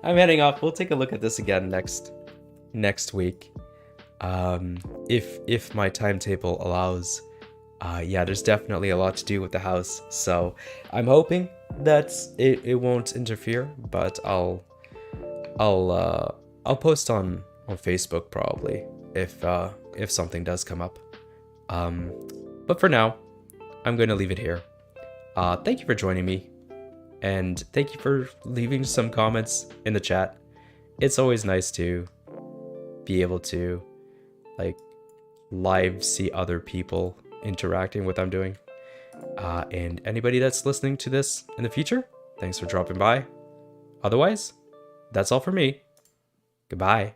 heading off. We'll take a look at this again next week. If my timetable allows. Yeah, there's definitely a lot to do with the house, so I'm hoping that it won't interfere, but I'll post on Facebook probably if something does come up. But for now, I'm going to leave it here. Thank you for joining me, and thank you for leaving some comments in the chat. It's always nice to be able to live see other people interacting with what I'm doing. And anybody that's listening to this in the future, thanks for dropping by. Otherwise, that's all for me. Goodbye.